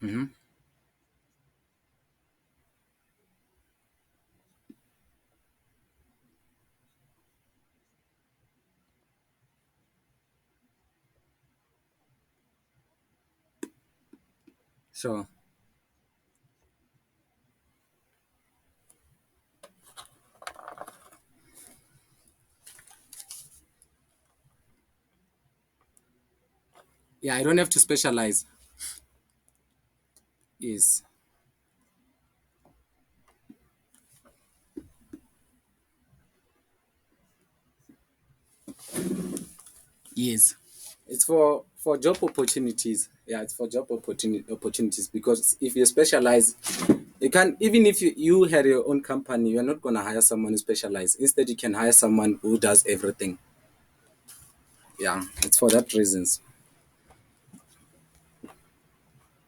Mm-hmm. Sure. Yeah, I don't have to specialize. Yes. Yes. It's for job opportunities. Yeah, it's for job opportunities because if you specialize, you can even if you had your own company, you're not gonna hire someone who specializes. Instead, you can hire someone who does everything. Yeah, it's for that reasons.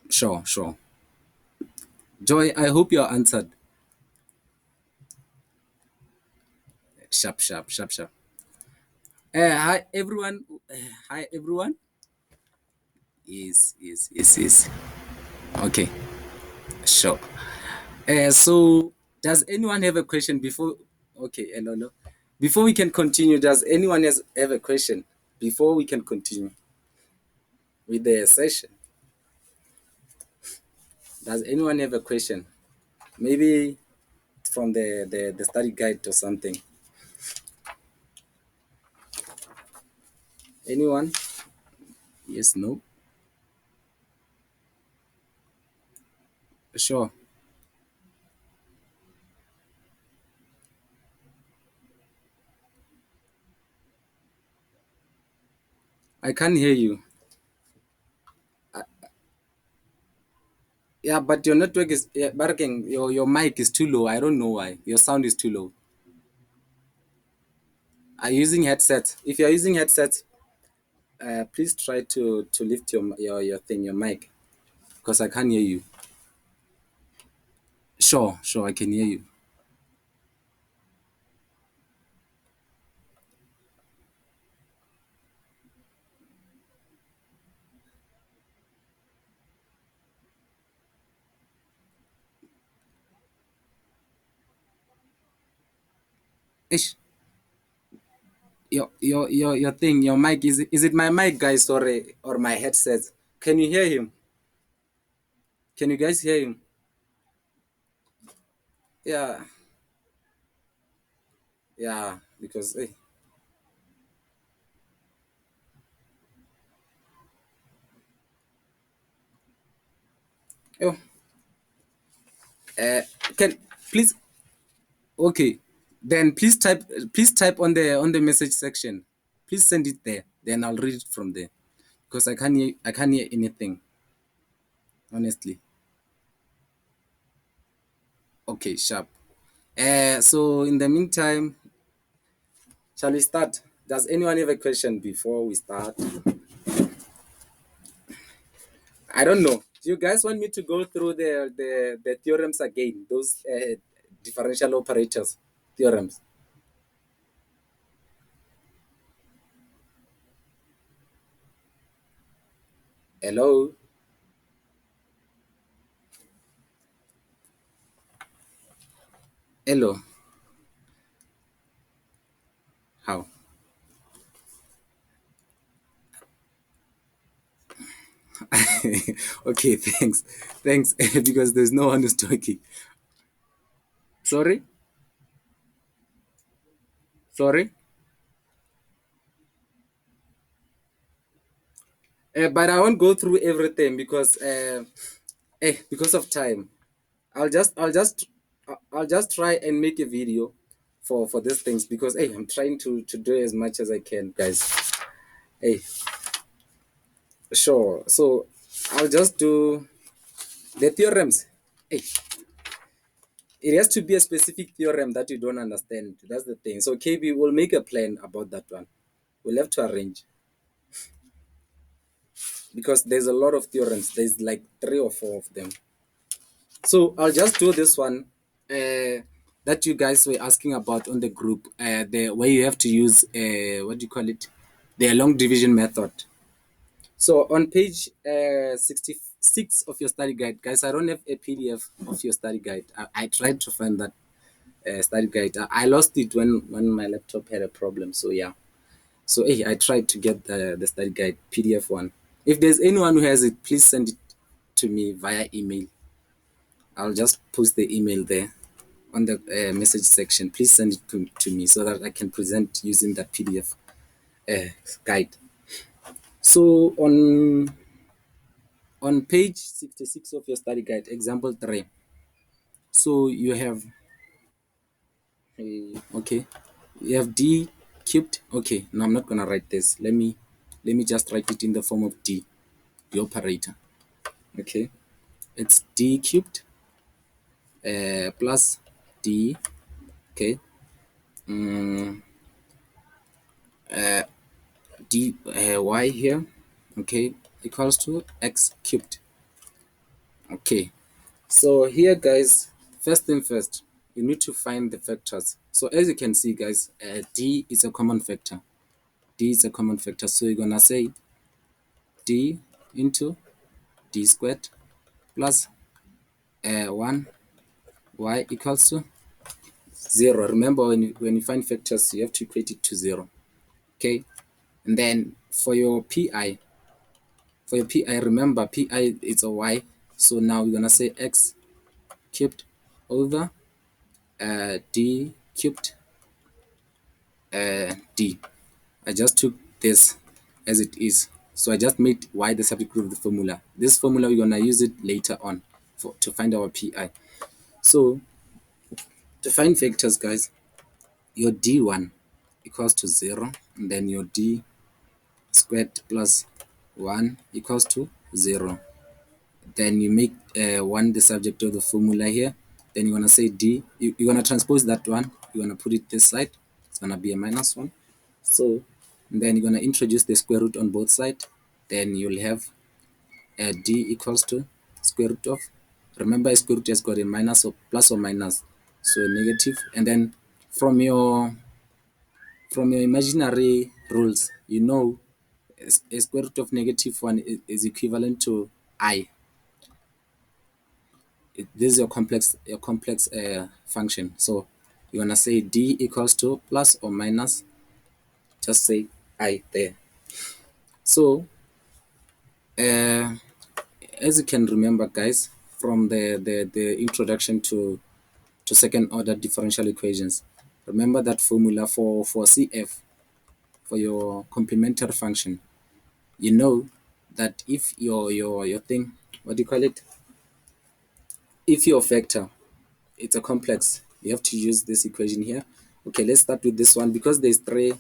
Sure, sure. Joy, I hope you're answered. Sharp, sharp, sharp, sharp. Hi everyone. Hi everyone. Yes, yes, yes, yes. Okay, sure. So does anyone have a question before? Okay, hello, hello. Before we can continue, does anyone have a question before we can continue with the session? Does anyone have a question? Maybe from the study guide or something. Anyone? Yes, no? Sure. I can't hear you. Yeah, but your network is working. Your mic is too low. I don't know why. Your sound is too low. Are you using headset? If you're using headset, please try to lift your thing, your mic, because I can't hear you. Sure, sure, I can hear you. Ish, your thing, your mic is it my mic, guys, or my headset? Can you hear him? Can you guys hear him? Yeah, yeah, because oh, uh, can please okay, then please type on the message section. Please send it there. Then I'll read it from there because I can't hear anything honestly. Okay, sharp. So in the meantime, shall we start? Does anyone have a question before we start? I don't know. Do you guys want me to go through the theorems again? Those differential operators theorems. Hello, hello. How? Okay, thanks, thanks. Because there's no one who's talking. Sorry, sorry. But I won't go through everything because of time. I'll just try and make a video for these things because I'm trying to do as much as I can, guys. Hey, sure. So I'll just do the theorems. Hey, it has to be a specific theorem that you don't understand. That's the thing. So KB will make a plan about that one. We'll have to arrange because there's a lot of theorems. There's like 3 or 4 of them. So I'll just do this one that you guys were asking about on the group, the where you have to use what do you call it, the long division method. So on page 60, 6 of your study guide. Guys, I don't have a PDF of your study guide. I tried to find that study guide. I lost it when my laptop had a problem. So yeah. So hey, I tried to get the study guide PDF one. If there's anyone who has it, please send it to me via email. I'll just post the email there on the message section. Please send it to me so that I can present using that PDF guide. So on page 66 of your study guide, example 3. So you have okay, you have d cubed. Okay, now I'm not gonna write this. Let me just write it in the form of d, the operator. Okay, it's d cubed plus d. Okay, d y here. Okay, equals to x cubed. Okay, so here, guys, first thing first, you need to find the factors. So as you can see, guys, d is a common factor. D is a common factor, so you're gonna say d into d squared plus 1 y equals to 0. Remember, when you find factors, you have to equate it to 0. Okay, and then for your pi, remember pi is a y, so now we're gonna say x cubed over d cubed d. I just took this as it is, so I just made y the subject group of the formula. This formula we're gonna use it later on to find our pi. So to find factors, guys, your d1 equals to 0, and then your d squared plus 1 equals to 0. Then you make 1 the subject of the formula here. Then you're gonna say d, you're gonna transpose that one, you're gonna put it this side, it's gonna be a minus 1. So then you're gonna introduce the square root on both sides. Then you'll have d equals to square root of, remember a square root has got a minus or plus or minus, so negative. And then from your imaginary rules, you know a square root of -1 is equivalent to I. This is your complex function. So you're gonna say d equals to plus or minus, just say I there. So as you can remember, guys, from the introduction to second order differential equations, remember that formula for CF, for your complementary function. You know that if your thing, what do you call it, if your factor, it's a complex, you have to use this equation here. Okay, let's start with this one because there's three,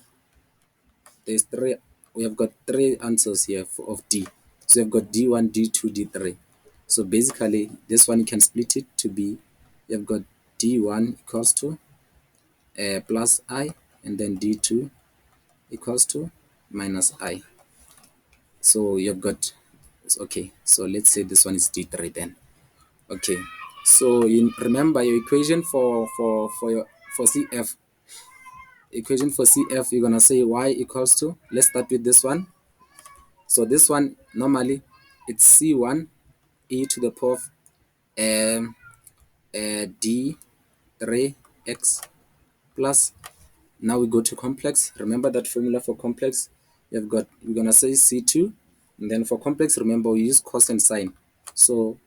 we have got 3 answers here of d. So you've got d1, d2, d3. So basically this one you can split it to be, you've got d1 equals to plus I, and then d2 equals to minus I. So you've got, okay, so let's say this one is d3 then. Okay, so you remember your equation for CF. Equation for CF, you're gonna say y equals to, let's start with this one. So this one, normally it's c1 e to the power of d3x plus, now we go to complex. Remember that formula for complex, you've got, we're gonna say c2, and then for complex, remember we use cos and sine. So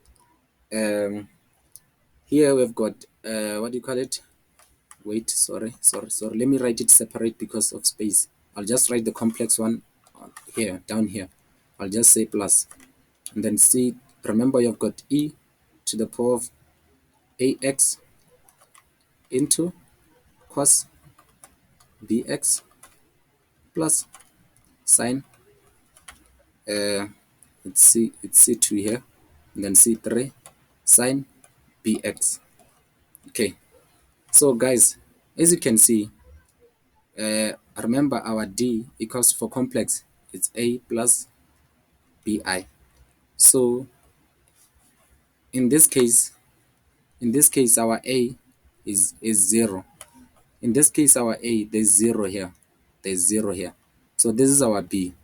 here we've got what do you call it, wait, sorry, let me write it separate because of space. I'll just write the complex one here, down here. I'll just say plus, and then c, remember you've got e to the power of ax into cos bx plus sine it's c2 here, and then c3 sine bx. Okay, so guys, as you can see, remember our d equals, for complex, it's a plus bi. So in this case our a is 0. In this case our a, there's 0 here, so this is our b,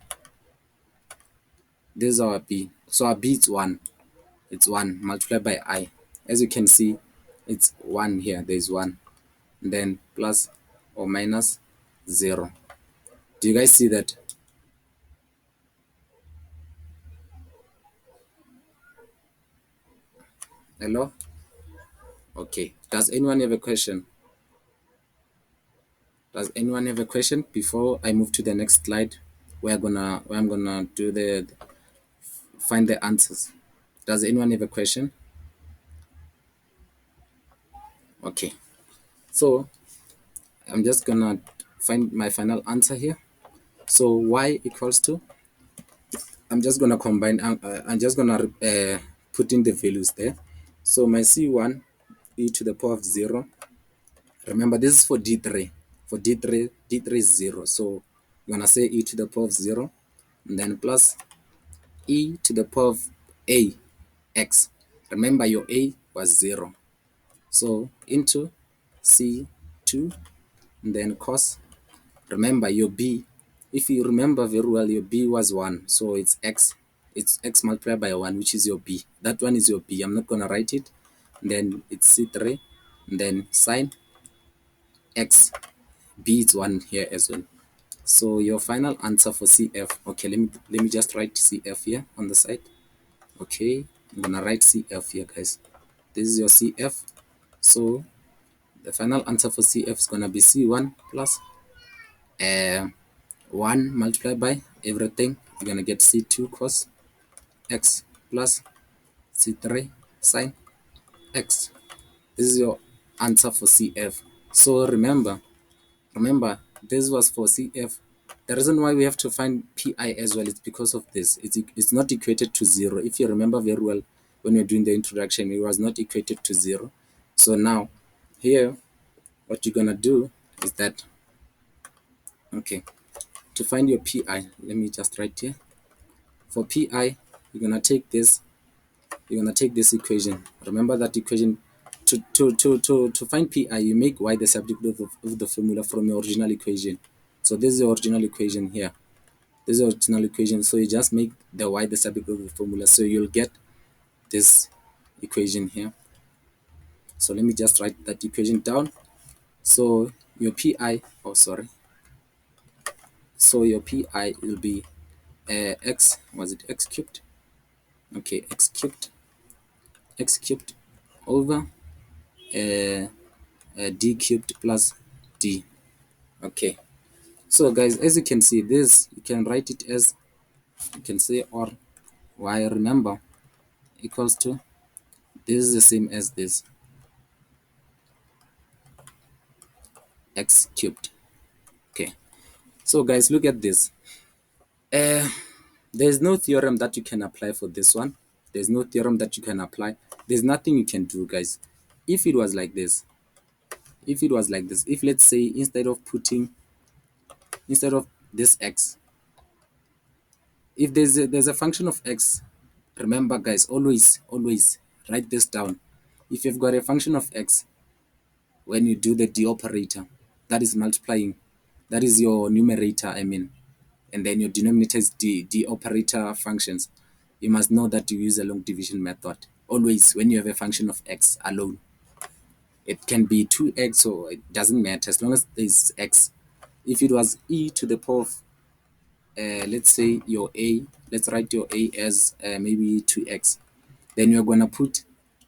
so our b is 1. it's 1 multiplied by I. As you can see, it's 1 here, there's 1. And then plus or minus 0. Do you guys see that? Hello? Okay. Does anyone have a question? Does anyone have a question before I move to the next slide? Where I'm gonna do the find the answers. Does anyone have a question? Okay. So I'm just gonna find my final answer here. So y equals to, I'm just gonna combine, I'm just gonna put in the values there. So my C1 e to the power of 0. Remember, this is for D3. For D3 is 0. So you're gonna say e to the power of 0, and then plus e to the power of a x. Remember, your a was 0. So into C2, and then cos. Remember, your b, if you remember very well, your b was 1. So it's x multiplied by 1, which is your b. That one is your b. I'm not going to write it. And then it's C3, and then sine x. B is 1 here as well. So your final answer for CF. Okay, let me just write CF here on the side. Okay, I'm gonna write CF here, guys. This is your CF. So the final answer for CF is gonna be C1 plus 1 multiplied by everything. You're gonna get C2 cos x plus C3 sine x. This is your answer for CF. So remember, this was for CF. The reason why we have to find PI as well is because of this. It's not equated to 0. If you remember very well, when we are doing the introduction, it was not equated to 0. So now here, what you're gonna do is that, okay, to find your PI, let me just write here. For PI, you're gonna take this. You're gonna take this equation. Remember that equation. To find PI, you make y the subject of the formula from your original equation. So this is the original equation here. This is the original equation. So you just make the y the subject of the formula. So you'll get this equation here. So let me just write that equation down. So your PI, oh sorry. So your PI will be x, was it x cubed? Okay, x cubed over d cubed plus d. Okay. So guys, as you can see, this, you can write it as, you can say, or y, remember, equals to, this is the same as this, x cubed. Okay. So guys, look at this. There's no theorem that you can apply for this one. There's no theorem that you can apply. There's nothing you can do, guys. If it was like this, if let's say instead of this x, if there's a function of x, remember guys, always write this down. If you've got a function of x, when you do the d operator, that is multiplying, that is your numerator, I mean, and then your denominator is d operator functions, you must know that you use a long division method always when you have a function of x alone. It can be 2x, or it doesn't matter as long as there's x. If it was e to the power of let's say your a, let's write your a as maybe 2x, then you're gonna put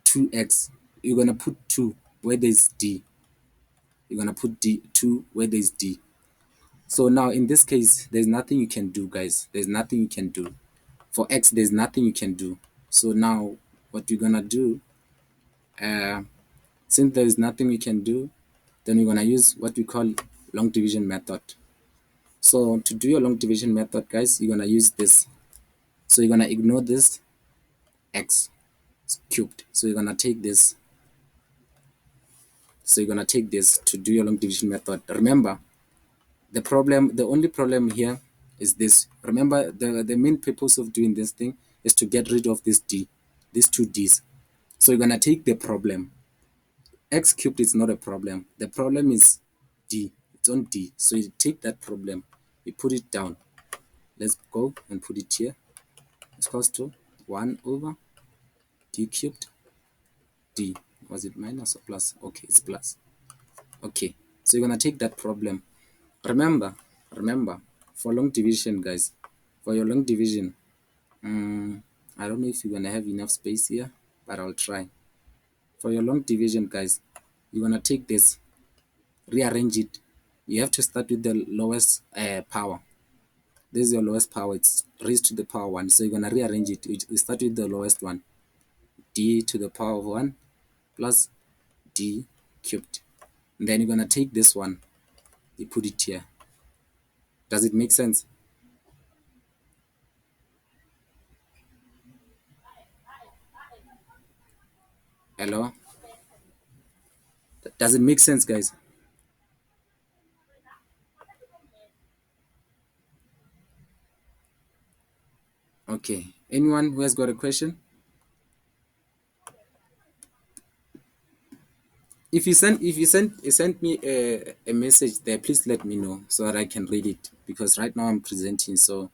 2x, you're gonna put 2 where there's d, you're gonna put d2 where there's d. So now in this case, there's nothing you can do, guys. There's nothing you can do for x. There's nothing you can do. So now what you're gonna do, since there's nothing we can do, then we're gonna use what we call long division method. So to do your long division method, guys, you're gonna use this. So you're gonna ignore this x cubed. So you're gonna take this. So you're gonna take this to do your long division method. Remember, the only problem here is this. Remember, the main purpose of doing this thing is to get rid of this d, these two d's. So you're gonna take the problem. X cubed is not a problem. The problem is d. It's on d. So you take that problem, you put it down. Let's go and put it here. It's equals to 1 over d cubed d. Was it minus or plus? Okay, it's plus. Okay, so you're gonna take that problem. Remember, for long division, guys, for your long division, I don't know if you're gonna have enough space here, but I'll try. For your long division, guys, you're gonna take this, rearrange it. You have to start with the lowest power. This is your lowest power. It's raised to the power 1. So you're gonna rearrange it. You start with the lowest one, d to the power of 1 plus d cubed. And then you're gonna take this one, you put it here. Does it make sense? Hello? Does it make sense, guys? Okay. Anyone who has got a question? If you send me a message there, please let me know so that I can read it, because right now I'm presenting, so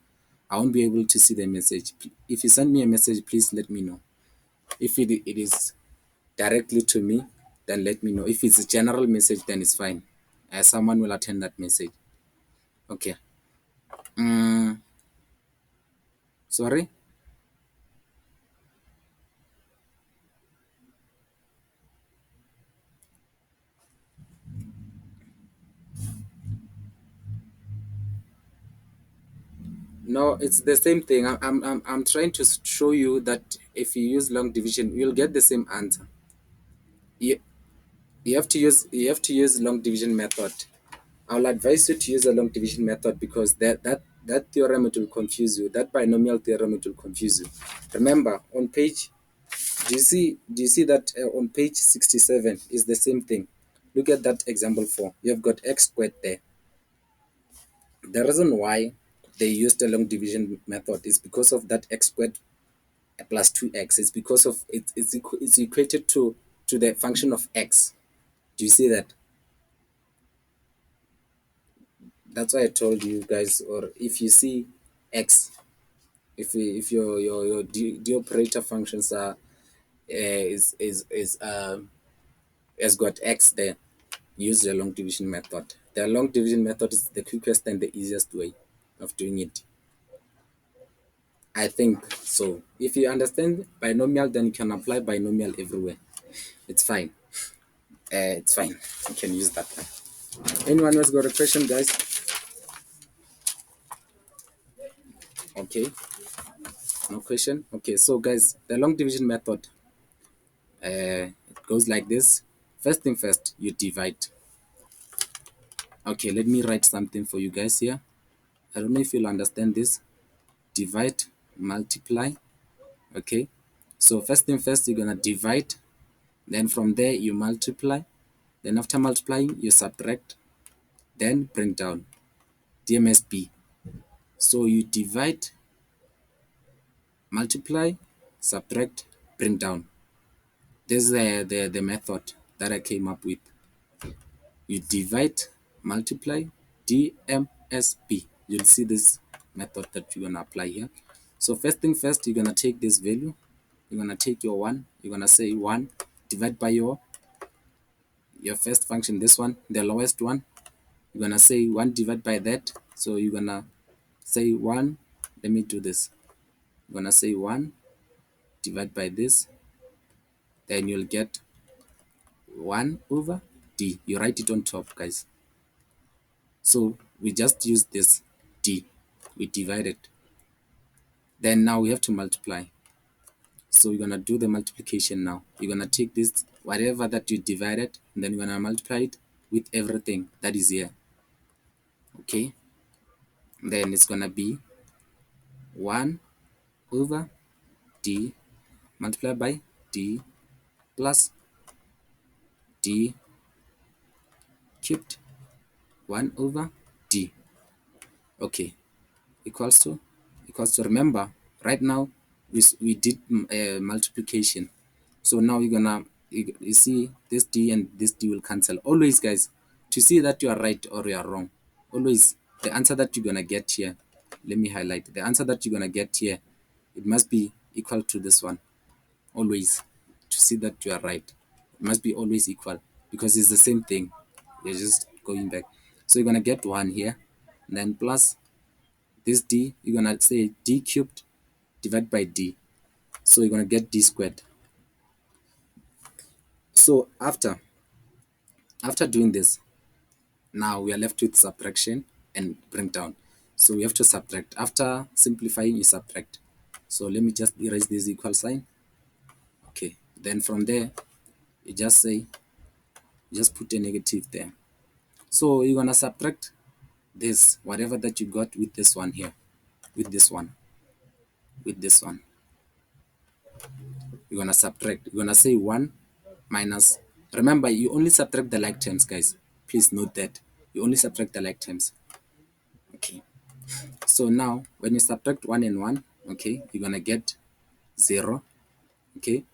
I won't be able to see the message. If you send me a message, please let me know. If it is directly to me, then let me know. If it's a general message, then it's fine. Someone will attend that message. Okay. Sorry. No, it's the same thing. I'm trying to show you that if you use long division, you'll get the same answer. You, you have to use long division method. I'll advise you to use a long division method, because that theorem, it will confuse you. That binomial theorem, it will confuse you. Remember, on page, do you see that on page 67 is the same thing? Look at that example 4. You have got x squared there. The reason why they used a long division method is because of that x squared plus 2x. It's because of it's equated to the function of x. Do you see that? That's why I told you guys. Or if you see x, if your D-operator functions are has got x there, use the long division method. The long division method is the quickest and the easiest way of doing it. I think so. If you understand binomial, then you can apply binomial everywhere. It's fine. It's fine. You can use that one. Anyone else got a question, guys? Okay. No question. Okay. So, guys, the long division method, it goes like this. First thing first, you divide. Okay. Let me write something for you guys here. I don't know if you'll understand this. Divide, multiply. Okay. So first thing first, you're gonna divide. Then from there you multiply. Then after multiplying, you subtract. Then bring down. DMSB. So you divide, multiply, subtract, bring down. This is the method that I came up with. You divide, multiply, DMSB. You'll see this method that you're gonna apply here. So first thing first, you're gonna take this value. You're gonna take your 1. You're gonna say 1 divide by your first function, this one, the lowest one. You're gonna say 1 divide by that. So you're gonna say 1. Let me do this. You're gonna say 1 divide by this. Then you'll get 1 over d. You write it on top, guys. So we just use this d. We divide it. Then now we have to multiply. So you're gonna do the multiplication now. You're gonna take this, whatever that you divided, and then you're gonna multiply it with everything that is here. Okay. Then it's gonna be 1 over d multiplied by d plus d cubed 1 over d. Okay. Equals to remember, right now we did multiplication. So now you're gonna you see this d and this d will cancel. Always, guys, to see that you are right or you are wrong, always the answer that you're gonna get here, let me highlight the answer that you're gonna get here, it must be equal to this one. always, to see that you are right. It must be always equal because it's the same thing. You're just going back. So you're going to get 1 here, and then plus this d, you're going to say d cubed divided by d. So you're going to get d squared. So after doing this, now we are left with subtraction and bring down. So we have to subtract. After simplifying, you subtract. So let me just erase this equal sign. Okay, then from there, you just say, just put a negative there. So you're gonna subtract this, whatever that you got with this one here, with this one, with this one. You're gonna subtract. You're gonna say 1 minus. Remember, you only subtract the like terms, guys. Please note that. You only subtract the like terms. Okay. So now, when you subtract 1 and 1, okay, you're gonna get 0. Okay.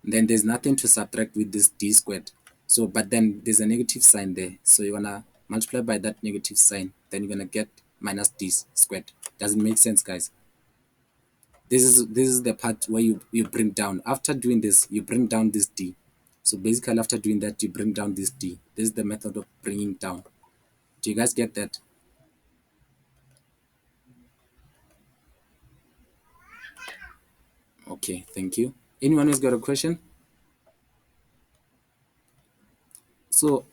Then there's nothing to subtract with this d squared. So, but then there's a negative sign there. So you're gonna multiply by that negative sign. Then you're gonna get minus d squared. Does it make sense, guys? This is the part where you bring down. After doing this, you bring down this d. So basically, after doing that, you bring down this d. This is the method of bringing down. Do you guys get that? Okay, thank you. Anyone who's got a question? So,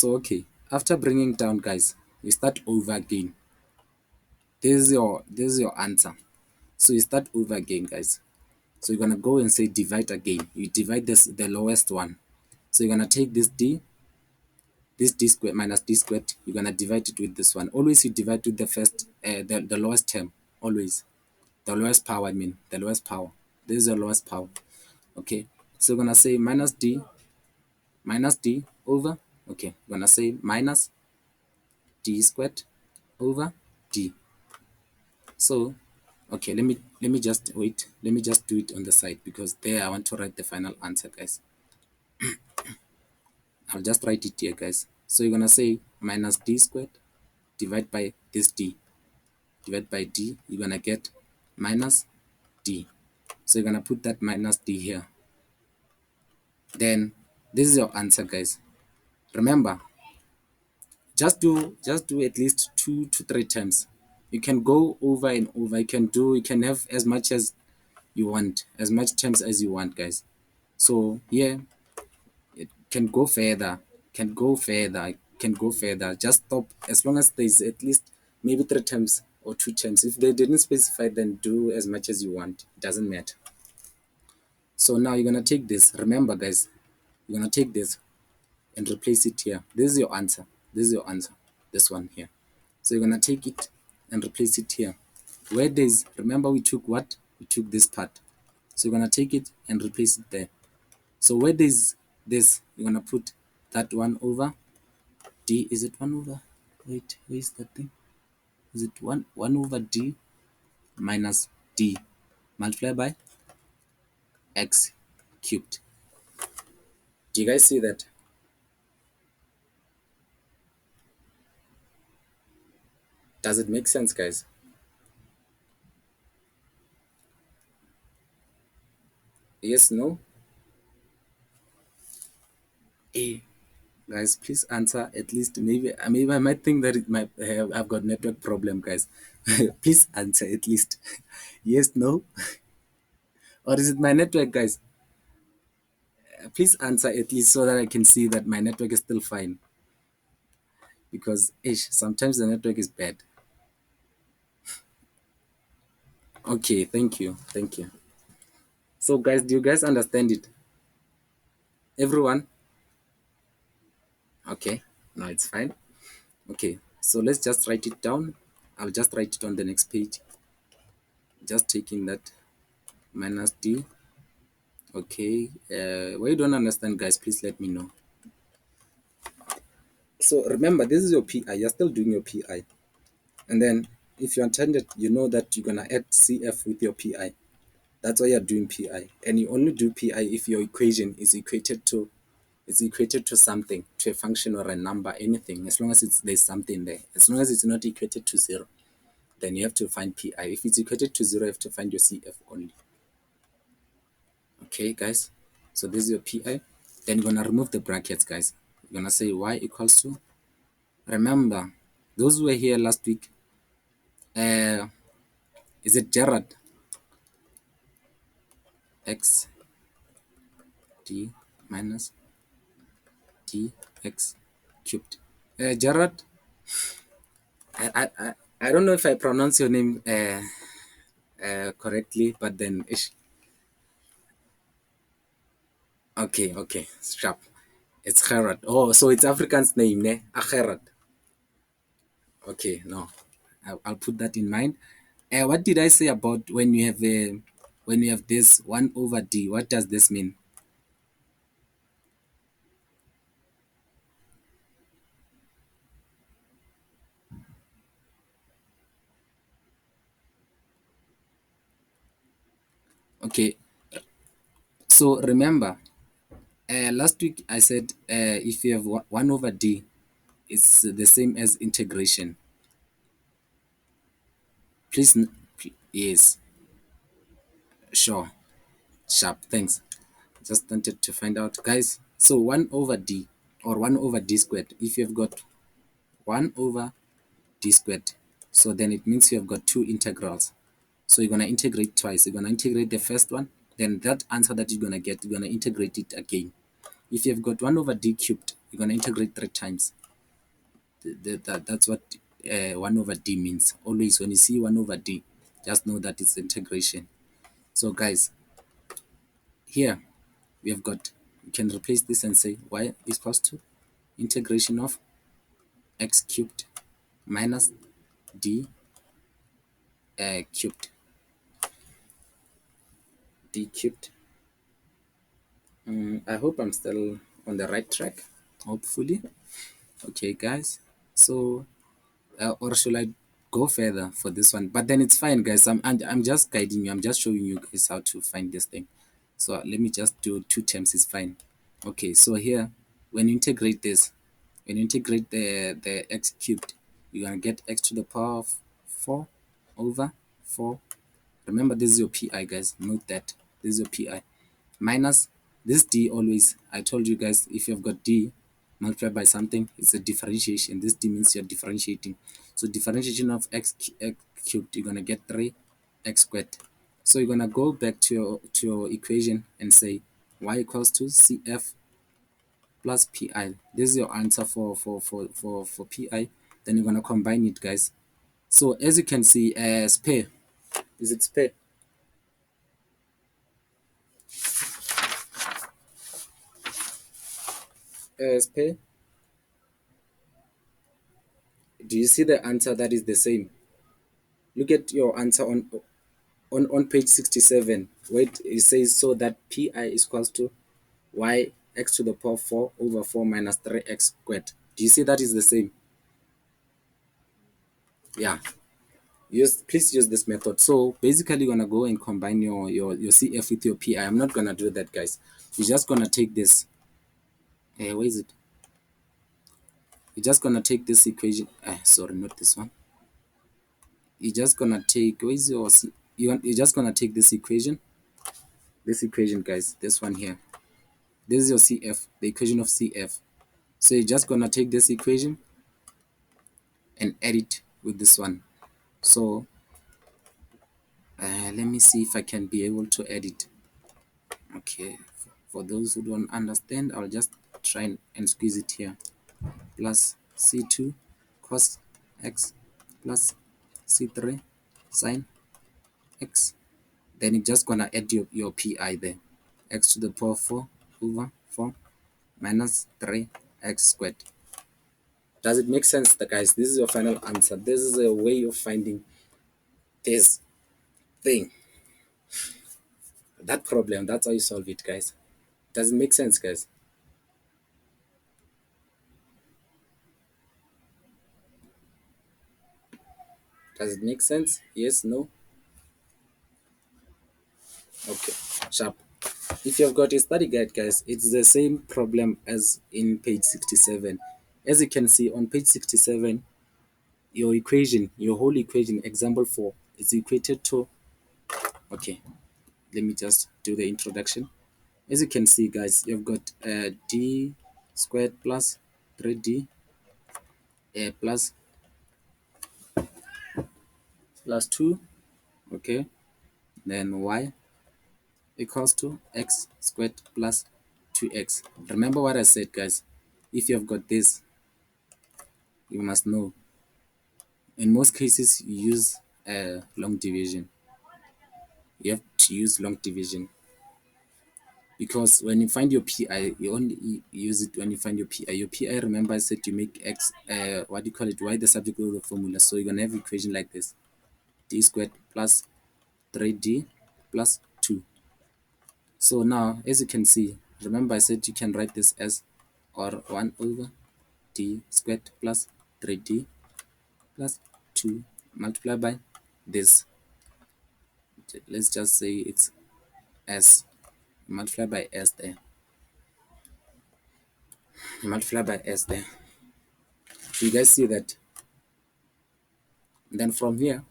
okay. After bringing down, guys, we start over again. This is your answer. So you start over again, guys. So you're gonna go and say divide again. You divide the lowest one. So you're gonna take this d squared minus d squared. You're gonna divide it with this one. Always you divide with the first the lowest term. Always the lowest power. I mean the lowest power. This is the lowest power. Okay. So you're gonna say minus d over. Okay. You're gonna say minus d squared over d. So, okay, let me just wait. Let me just do it on the side because there I want to write the final answer, guys. I'll just write it here, guys. So you're gonna say minus d squared divided by this d. Divided by d, you're gonna get minus d. So you're gonna put that minus d here. Then this is your answer, guys. Remember, just do at least 2 to 3 times. You can go over and over. You can have as much as you want, as much times as you want, guys. So yeah, it can go further, can go further. Just stop as long as there's at least maybe 3 times or 2 times. If they didn't specify, then do as much as you want. It doesn't matter. So now you're gonna take this. Remember, guys, you're gonna take this and replace it here. This is your answer. This is your answer. This one here. So you're gonna take it and replace it here. Where there's, remember we took what? We took this part. So you're gonna take it and replace it there. So where there's this, you're gonna put that 1 over d. Is it 1 over? Wait, where is that thing? Is it 1 over d minus d multiplied by x cubed? Do you guys see that? Does it make sense, guys? Yes, no? Hey, guys, please answer at least. Maybe I might think that I've got network problem, guys. Please answer at least. Yes, no? Or is it my network, guys? Please answer at least so that I can see that my network is still fine. Because sometimes the network is bad. Okay, thank you. Thank you. So guys, do you guys understand it? Everyone? Okay, no, it's fine. Okay, so let's just write it down. I'll just write it on the next page. Just taking that minus d. Okay, where you don't understand, guys, please let me know. So remember, this is your PI. You're still doing your PI. And then if you intended, you know that you're going to add CF with your PI. That's why you're doing PI. And you only do PI if your equation is equated to something, to a function or a number, anything, as long as there's something there. As long as it's not equated to 0, then you have to find PI. If it's equated to 0, you have to find your CF only. Okay, guys. So this is your pi. Then you're gonna remove the brackets, guys. You're gonna say y equals to. Remember, those who were here last week. Is it Gerard? X d minus dx cubed. Gerard, I don't know if I pronounce your name correctly, but then ish. Okay, sharp. It's Gerard. Oh, so it's African's name, ne? Gerard. Okay, no, I'll put that in mind. What did I say about when you have this 1 over d? What does this mean? Okay, so remember, last week I said if you have 1 over d, it's the same as integration. Please, yes, sure, sharp, thanks. Just wanted to find out, guys. So 1 over d or 1 over d squared, if you've got 1 over d squared, so then it means you have got two integrals. So you're going to integrate twice. You're going to integrate the first one, then that answer that you're going to get, you're going to integrate it again. If you've got 1 over d cubed, you're going to integrate 3 times. That's what 1 over d means. Always when you see 1 over d, just know that it's integration. So guys, here we have got, you can replace this and say y is equals to integration of x cubed minus d cubed. D cubed. I hope I'm still on the right track, hopefully. Okay, guys. So, or should I go further for this one? But then it's fine, guys. I'm just guiding you. I'm just showing you guys how to find this thing. So let me just do 2 terms. It's fine. Okay. So here, when you integrate this, when you integrate the x cubed, you're gonna get x to the power of 4 over 4. Remember, this is your pi, guys. Note that this is your pi minus this d. Always, I told you guys, if you've got d multiplied by something, it's a differentiation. This d means you're differentiating. So differentiation of x cubed, you're gonna get 3x squared. So you're gonna go back to your equation and say y equals to cf plus pi. This is your answer for pi. Then you're gonna combine it, guys. So as you can see, spare, is it spare? Spare. Do you see the answer that is the same? Look at your answer on page 67, where it says so that pi is equals to y x to the power 4 over 4 minus 3x squared. Do you see that is the same? Yeah. Please use this method. So basically, you're gonna go and combine your CF with your pi. I'm not gonna do that, guys. You're just gonna take this. Where is it? You're just gonna take this equation. Sorry, not this one. You're just gonna take, where is your you're just gonna take this equation. This equation, guys, this one here. This is your CF, the equation of CF. So you're just gonna take this equation and add it with this one. So let me see if I can be able to add it. Okay, for those who don't understand, I'll just try and squeeze it here. Plus C2 cos x plus C3 sin x. Then you're just gonna add your pi there. X to the power 4 over 4 minus 3x squared. Does it make sense, guys? This is your final answer. This is a way of finding this thing, that problem. That's how you solve it, guys. Does it make sense, guys? Does it make sense? Yes, no? Okay, sharp. If you've got a study guide, guys, it's the same problem as in page 67. As you can see on page 67, your equation, your whole equation, example 4, is equated to, okay, let me just do the introduction. As you can see, guys, you've got d squared plus 3d plus 2, okay, then y equals to x squared plus 2x. Remember what I said, guys. If you've got this, you must know. In most cases, you use long division. You have to use long division because when you find your pi, you only use it when you find your pi. Your pi, remember I said you make x, what do you call it, y the subject of the formula. So you're going to have equation like this. D squared plus 3d plus 2. So now, as you can see, remember I said you can write this as or 1 over d squared plus 3d plus 2 multiplied by this. Let's just say it's s, multiply by s there, multiply by s there. So you guys see that? Then from here,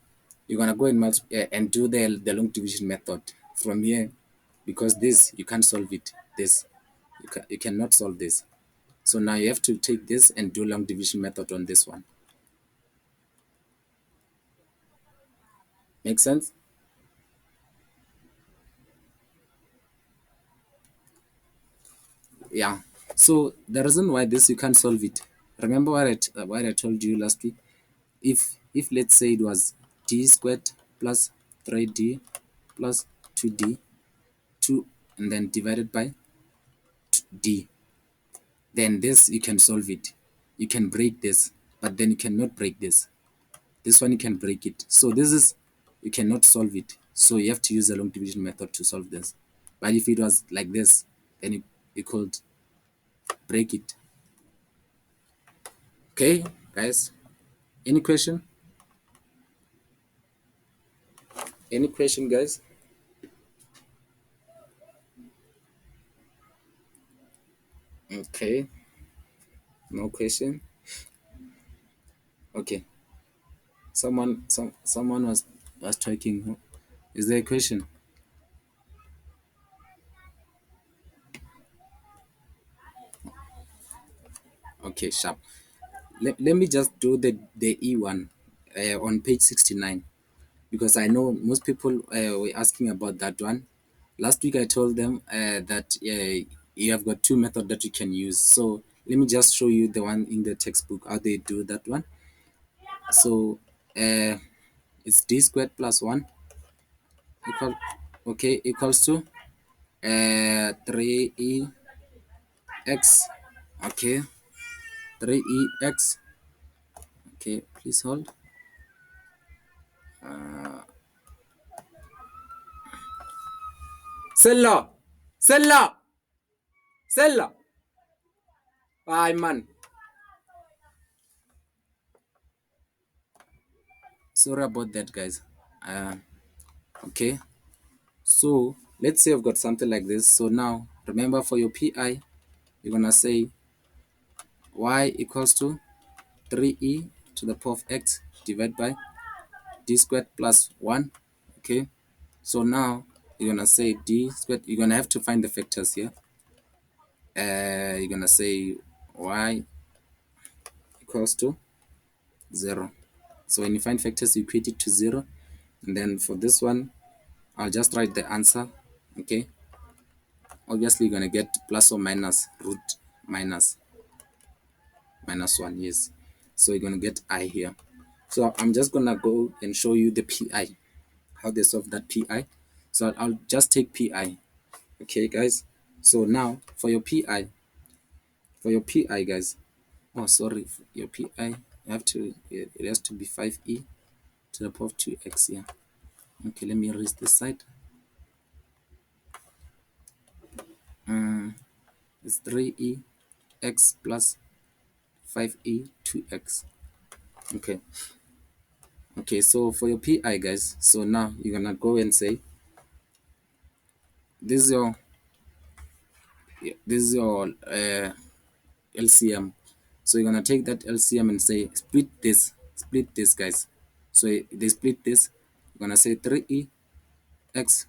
you're gonna go and and do the long division method from here, because this you can't solve it. This you cannot solve this. So now you have to take this and do long division method on this one. Make sense? Yeah. So the reason why this you can't solve it. Remember what I told you last week. If let's say it was d squared plus 3d plus 2d 2 and then divided by d, then this you can solve it. You can break this, but then you cannot break this. This one you can break it. So this is, you cannot solve it. So you have to use the long division method to solve this. But if it was like this, then you could break it. Okay, guys. Any question? Any question, guys? Okay, no question. Okay, someone was talking. Is there a question? Okay, sharp. Let me just do the E one on page 69, because I know most people were asking about that one. Last week I told them that you have got two methods that you can use. So let me just show you the one in the textbook, how they do that one. So it's d squared plus 1 equal, okay, equals to 3e x, okay, 3ex, okay, please hold. Sella, Sella, Sella. Ay, man. Sorry about that, guys. Uh, okay. So let's say I've got something like this. So now remember, for your pi, you're gonna say y equals to 3e to the power of x divided by d squared plus 1. Okay. So now you're gonna say d squared. You're gonna have to find the factors here. You're gonna say y equals to 0. So when you find factors, you equate it to 0. And then for this one, I'll just write the answer. Okay. Obviously, you're gonna get plus or minus root minus 1. Yes. So you're gonna get I here. So I'm just gonna go and show you the pi, how they solve that pi. So I'll just take pi. Okay, guys. So now for your pi, guys. Oh, sorry, for your pi, you have to, it has to be 5e to the power of 2x here. Okay, let me erase this side. It's 3e x plus 5e 2x. Okay. Okay, so for your pi, guys, so now you're gonna go and say this is your LCM. So you're gonna take that LCM and say split this, guys. So they split this. You're gonna say 3e x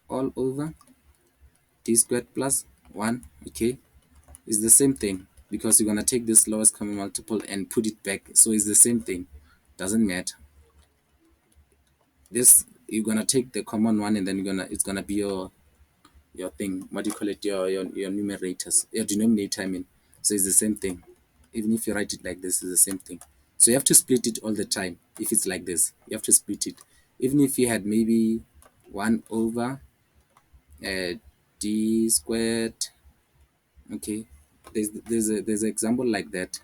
all over d squared plus 1, okay, is the same thing because you're going to take this lowest common multiple and put it back. So it's the same thing. Doesn't matter. This, you're going to take the common one and then it's going to be your thing. What do you call it? Your numerators, your denominator, I mean. So it's the same thing. Even if you write it like this, it's the same thing. So you have to split it all the time. If it's like this, you have to split it. Even if you had maybe 1 over d squared, okay, there's an example like that.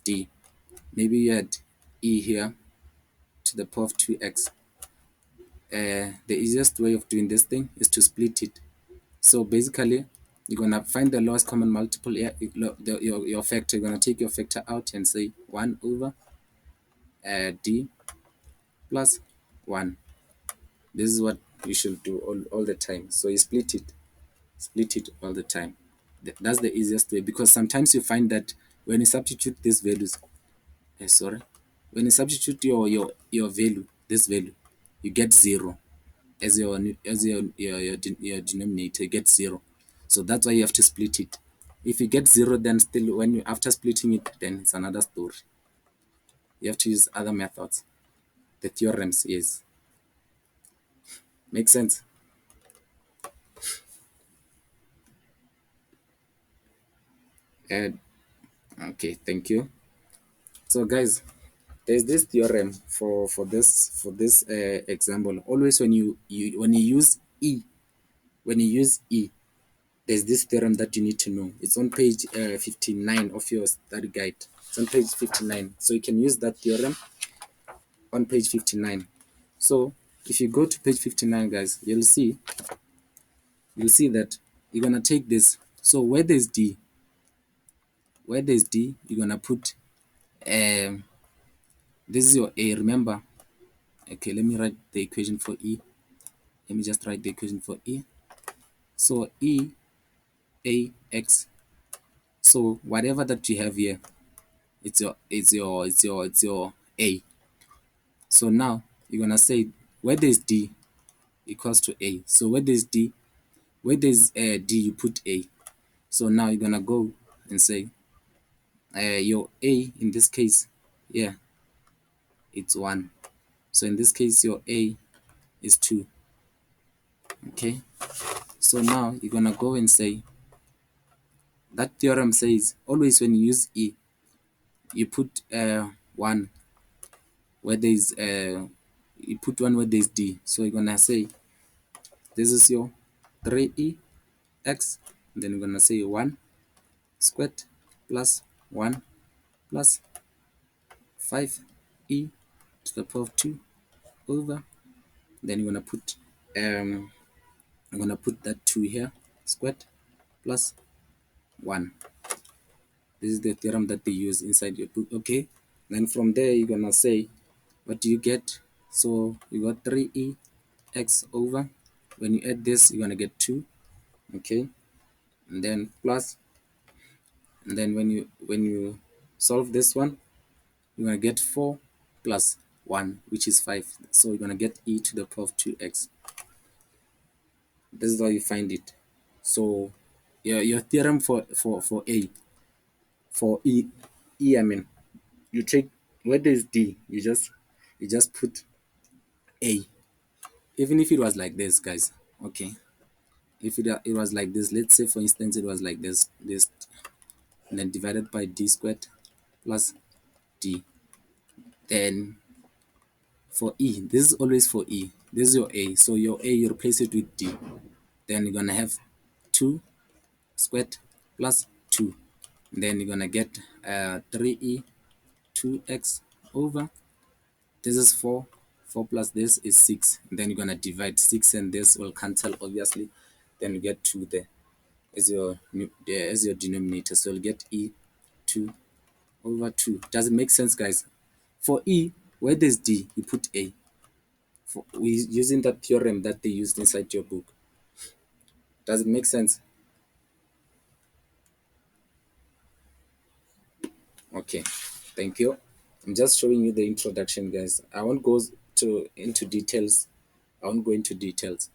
D, maybe you had e here to the power of 2x. The easiest way of doing this thing is to split it. So basically, you're gonna find the lowest common multiple here. Your factor, you're gonna take your factor out and say 1 over d plus 1. This is what you should do all the time. So you split it all the time. That's the easiest way, because sometimes you find that when you substitute these values, sorry, when you substitute your value, this value, you get 0 as your denominator. You get 0. So that's why you have to split it. If you get 0, then still when you after splitting it, then it's another story. You have to use other methods. The theorems, yes. Make sense? And okay, thank you. So guys, there's this theorem for this example. Always when you use e, there's this theorem that you need to know. It's on page 59 of your study guide. It's on page 59. So you can use that theorem on page 59. So if you go to page 59, guys, you'll see that you're gonna take this. So where there's d, you're gonna put this is your a. Remember, okay, let me write the equation for e. Let me just write the equation for e. So e a x. So whatever that you have here, it's your a. So now you're gonna say where there's d equals to a. So where there's d, you put a. So now you're gonna go and say your a in this case, yeah, it's 1. So in this case your a is 2. Okay. So now you're gonna go and say that theorem says always when you use e, you put 1 where there's you put 1 where there's d. So you're gonna say this is your 3e x, then you're gonna say 1 squared plus 1 plus 5e to the power of 2 over, then you're gonna put I'm gonna put that 2 here, squared plus 1. This is the theorem that they use inside your book. Okay, then from there you're gonna say what do you get. So you got 3e x over, when you add this you're gonna get 2. Okay, and then plus, and then when you solve this one, you're gonna get 4 plus 1, which is 5. So you're gonna get e to the power of 2x. This is how you find it. So your theorem for a, for e, I mean, you take where there's d, you just put a. Even if it was like this, guys, okay, if it was like this, let's say for instance it was like this, and then divided by d squared plus d. Then for e, this is always for e, this is your a, so your a, you replace it with d. Then you're gonna have 2 squared plus 2. Then you're gonna get 3e 2x over, this is 4, 4 plus this is 6. And then you're gonna divide 6 and this will cancel obviously. Then you get 2 there as your denominator. So you'll get e 2 over 2. Does it make sense, guys? For e, where there's d, you put a. We using that theorem that they used inside your book. Does it make sense? Okay, thank you. I'm just showing you the introduction, guys. I won't go into details. I won't go into details.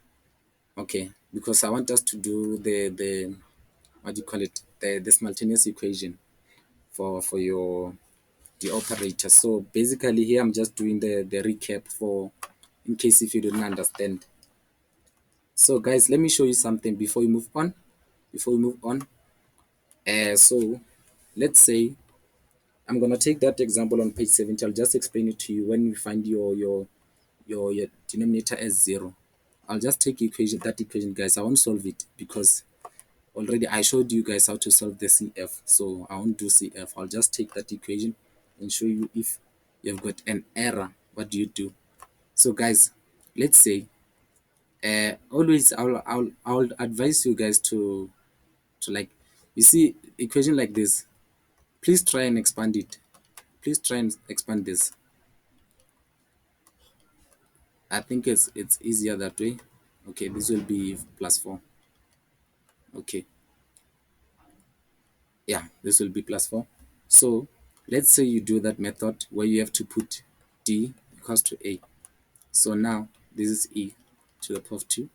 Okay, because I want us to do the what do you call it, the simultaneous equation for your the operator. So basically here I'm just doing the recap for in case if you didn't understand. So guys, let me show you something before we move on. Before we move on, so let's say I'm gonna take that example on page 70. I'll just explain it to you. When you find your denominator as 0, I'll just take that equation, guys. I won't solve it because already I showed you guys how to solve the CF, so I won't do CF. I'll just take that equation and show you if you've got an error, what do you do? So guys, let's say always I'll advise you guys to like, you see equation like this, please try and expand it. Please try and expand this. I think it's easier that way. Okay, this will be +4. Okay, yeah, this will be +4. So let's say you do that method where you have to put d equals to a. So now this is e to the power of 2.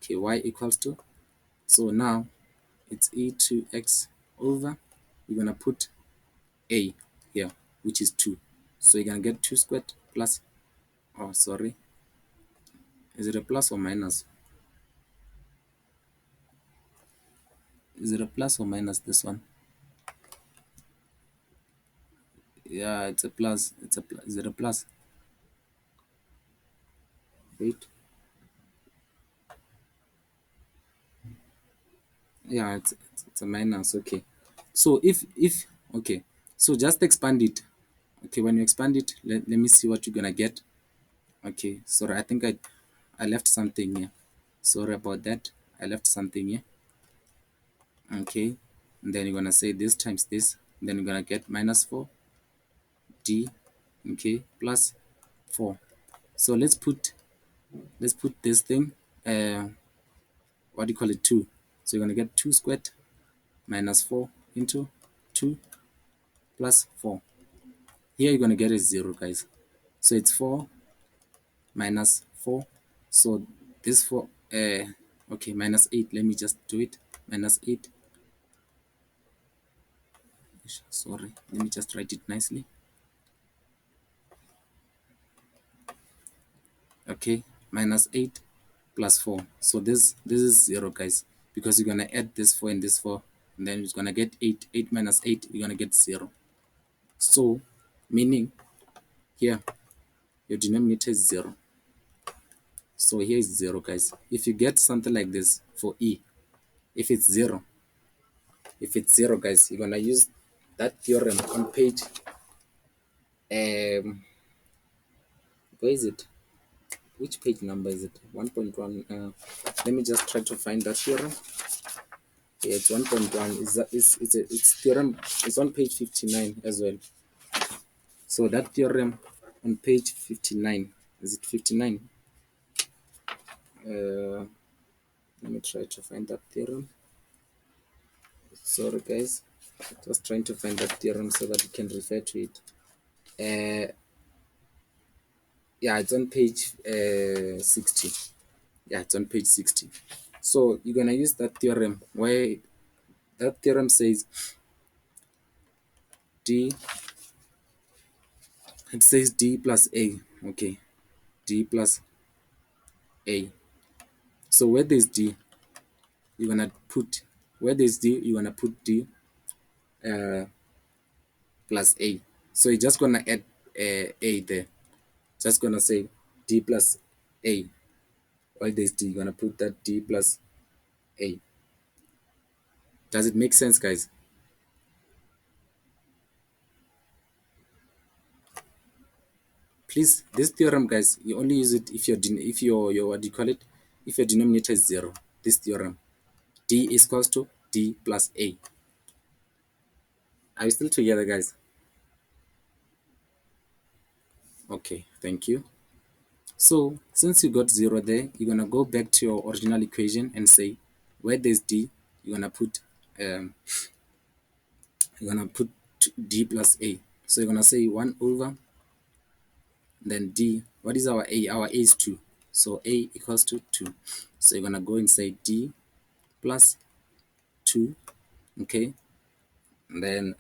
Okay, y equals to, so now it's e to x over, you're gonna put a here, which is 2. So you're gonna get 2 squared plus, oh sorry, is it a plus or minus? Is it a plus or minus, this one? Yeah, it's a plus. It's a plus. Is it a plus? Wait. Yeah, it's a minus. Okay. So if okay, so just expand it. Okay, when you expand it, let me see what you're gonna get. Okay, sorry, I think I left something here. Sorry about that. I left something here. Okay, and then you're gonna say this times this. Then you're gonna get -4 d. Okay, plus 4. So let's put this thing. What do you call it? 2. So you're gonna get 2 squared -4 into 2 plus 4. Here you're gonna get a 0, guys. So it's 4 minus 4. So this 4, okay, -8. Let me just do it. -8. Sorry, let me just write it nicely. Okay, -8 plus 4. So this is 0, guys, because you're gonna add this 4 and this 4, and then it's gonna get 8. 8 minus 8, you're gonna get 0. So meaning here your denominator is 0. So here is 0, guys. If you get something like this for e, if it's 0, guys, you're gonna use that theorem on page where is it? Which page number is it? 1.1. Let me just try to find that theorem. Yeah, it's 1.1. It's theorem. It's on page 59 as well. So that theorem on page 59, is it 59? Let me try to find that theorem. Sorry, guys. Just trying to find that theorem so that you can refer to it. Yeah, it's on page 60. Yeah, it's on page 60. So you're gonna use that theorem where that theorem says d, it says d plus a. Okay, d plus a. So where there's d, you're gonna put, where there's d, you're gonna put d plus a. So you're just gonna add a there. Just gonna say d plus a. While there's d, you're gonna put that d plus a. Does it make sense, guys? Please, this theorem, guys, you only use it if your what do you call it? If your denominator is 0. This theorem, d is equals to d plus a. Are you still together, guys? Okay, thank you. So since you got 0 there, you're gonna go back to your original equation and say where there's d, you're gonna put um, d plus a. So you're gonna say 1 over, then d. What is our a? Our a is 2. So a equals to 2. So you're gonna go inside D plus 2, okay, and then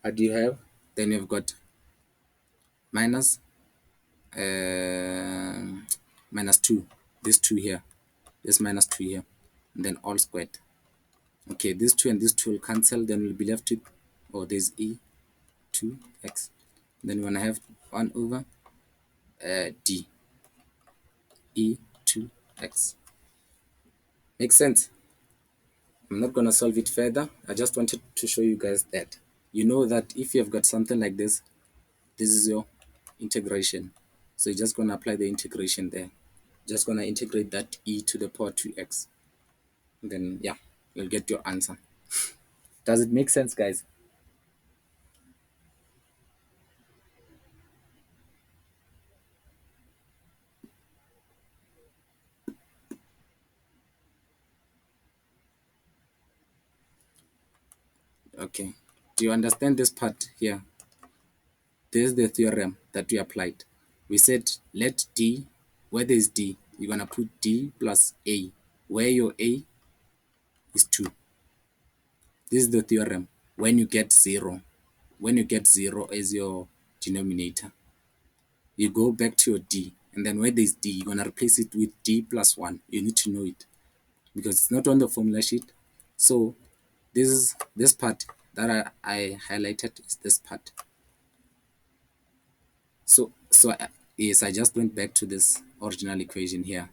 what do you have? Then you've got minus minus 2, this 2 here, this minus 2 here, and then all squared. Okay, this 2 and this 2 will cancel, then we'll be left with, oh, there's e2x. Then we're gonna have 1 over d e2x. Makes sense? I'm not gonna solve it further. I just wanted to show you guys that you know that if you have got something like this, this is your integration. So you're just gonna apply the integration there. Just gonna integrate that e to the power 2x. Then yeah, you'll get your answer. Does it make sense, guys? Okay. Do you understand this part here? This is the theorem that we applied. We said let d, where there is d, you're gonna put d plus a, where your a is 2. This is the theorem. When you get 0, when you get 0 as your denominator, you go back to your d, and then where there is d, you're gonna replace it with d plus 1. You need to know it because it's not on the formula sheet. So this part that I highlighted is this part. So yes, I just went back to this original equation here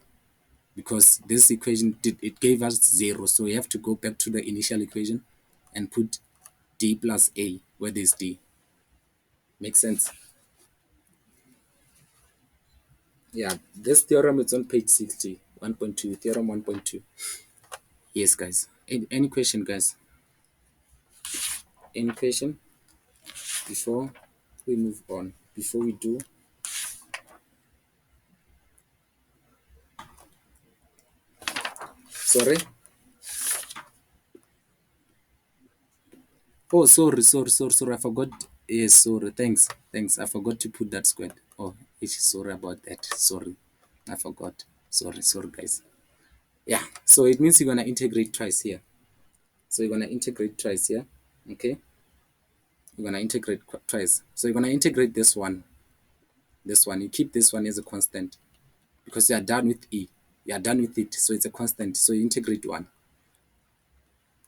because this equation it gave us 0, so we have to go back to the initial equation and put d plus a where there's d. Make sense? Yeah, this theorem is on page 60, 1.2, theorem 1.2. Yes, guys. Any question, guys? Any question before we move on? Before we do, sorry. Oh, sorry. I forgot. Yes, sorry. Thanks. I forgot to put that squared. Oh, sorry about that. Sorry, I forgot. Sorry, guys. Yeah. So it means you're gonna integrate twice here. So you're gonna integrate twice here. Okay. You're gonna integrate twice. So you're gonna integrate this one. This one. You keep this one as a constant because you are done with e. You are done with it. So it's a constant. So you integrate one.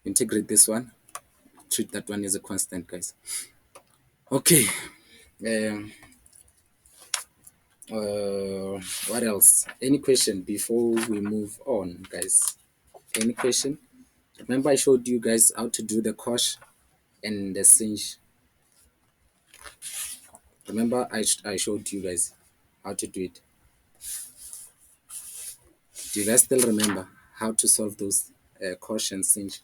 Integrate this one. Treat that one as a constant, guys. Okay. Um, what else? Any question before we move on, guys? Any question? Remember I showed you guys how to do the cosh and the singe. Remember I showed you guys how to do it. Do you guys still remember how to solve those cosh and singe?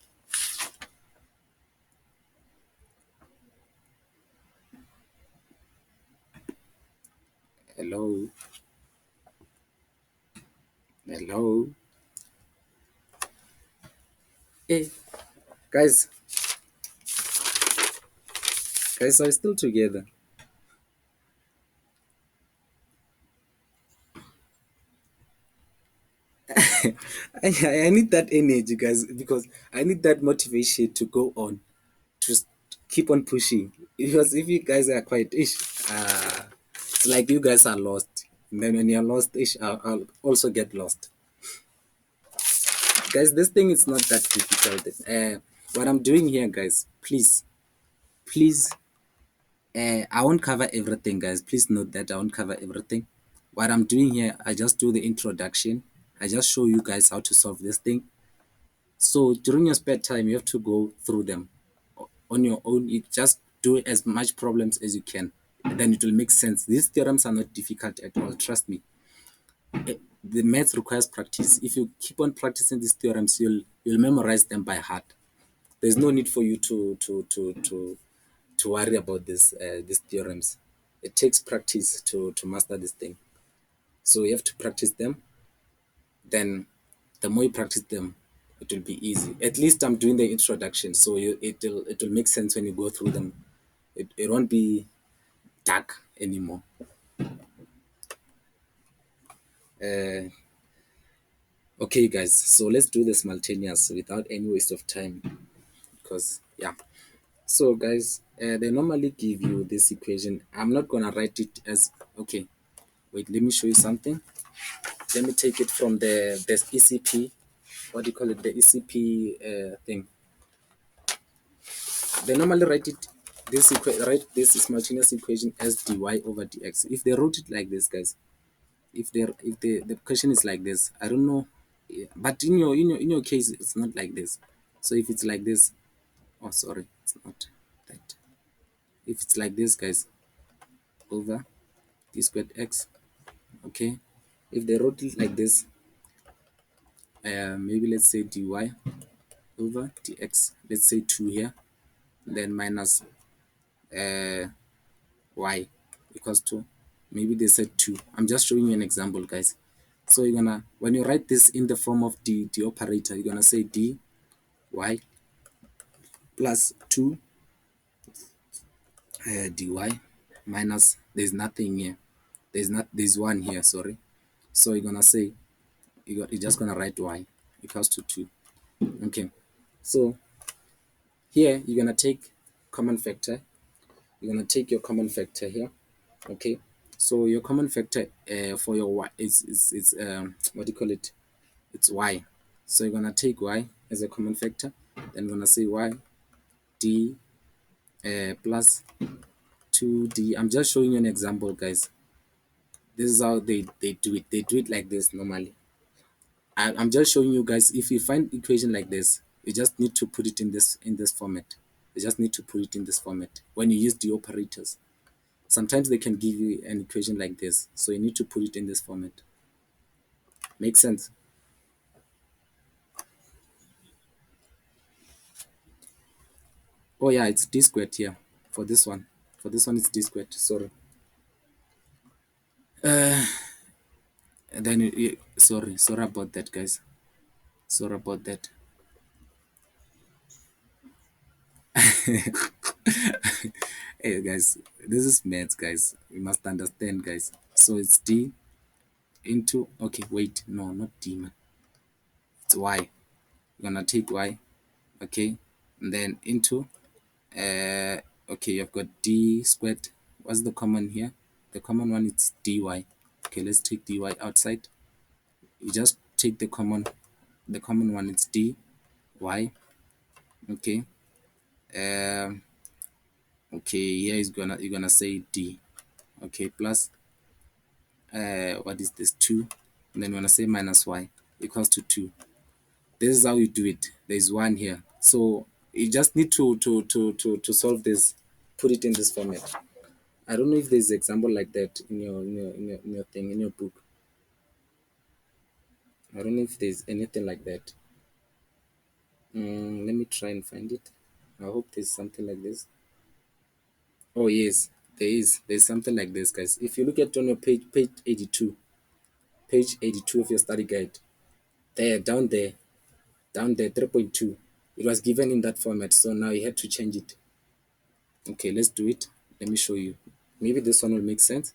Hello? Hello? Hey, guys, are we still together? I need that energy, guys, because I need that motivation to go on, to keep on pushing. Because if you guys are quiet, it's like you guys are lost. And then when you're lost, I'll also get lost. Guys, this thing is not that difficult. What I'm doing here, guys, please, I won't cover everything, guys. Please note that I won't cover everything. What I'm doing here, I just do the introduction. I just show you guys how to solve this thing. So during your spare time, you have to go through them on your own. You just do as much problems as you can. Then it will make sense. These theorems are not difficult at all. Trust me. The math requires practice. If you keep on practicing these theorems, you'll memorize them by heart. There's no need for you to worry about these theorems. It takes practice to master this thing. So you have to practice them. Then the more you practice them, it will be easy. At least I'm doing the introduction, so it will make sense when you go through them. It won't be dark anymore. Uh, okay, guys. So let's do the simultaneous without any waste of time, because yeah. So guys, they normally give you this equation. I'm not gonna write it as okay. Wait, let me show you something. Let me take it from the ECP. What do you call it? The ECP thing. They normally write it write this simultaneous equation as dy over dx. If they wrote it like this, guys, if the question is like this, I don't know, but in your case, it's not like this. So if it's like this, oh sorry, it's not that. If it's like this, guys, over d squared x, okay. If they wrote it like this, maybe let's say dy over dx, let's say 2 here, then minus uh, y equals to, maybe they said 2. I'm just showing you an example, guys. So you're gonna, when you write this in the form of the operator, you're gonna say dy plus 2 dy minus, there's nothing here, there's 1 here, sorry. So you're gonna say, you're just gonna write y equals to 2. Okay, so here you're gonna take common factor, you're gonna take your common factor here. Okay, so your common factor for your y is what do you call it, it's y. So you're gonna take y as a common factor, then you're gonna say y d plus 2d. I'm just showing you an example, guys. This is how they do it. They do it like this normally. I'm just showing you guys, if you find equation like this, you just need to put it in this format. You just need to put it in this format when you use the operators. Sometimes they can give you an equation like this, so you need to put it in this format. Make sense? Oh yeah, it's d squared here for this one. For this one, it's d squared. Sorry. And then sorry about that, guys. Sorry about that. Hey guys, this is maths, guys. You must understand, guys. So it's d into, okay, wait, no, not d, man. It's y. You're gonna take y, okay, and then into okay, you've got d squared. What's the common here? The common one is dy. Okay, let's take dy outside. You just take the common one, it's dy. Okay. Um okay, here is you're gonna say d, okay, plus what is this, 2, and then we're gonna say minus y equals to 2. This is how you do it. There's 1 here, so you just need to solve this, put it in this format. I don't know if there's an example like that in your thing, in your book. I don't know if there's anything like that. Let me try and find it. I hope there's something like this. Oh yes, there's something like this, guys. If you look at on your page 82, page 82 of your study guide, there, down there 3.2, it was given in that format, so now you have to change it. Okay, let's do it. Let me show you. Maybe this one will make sense.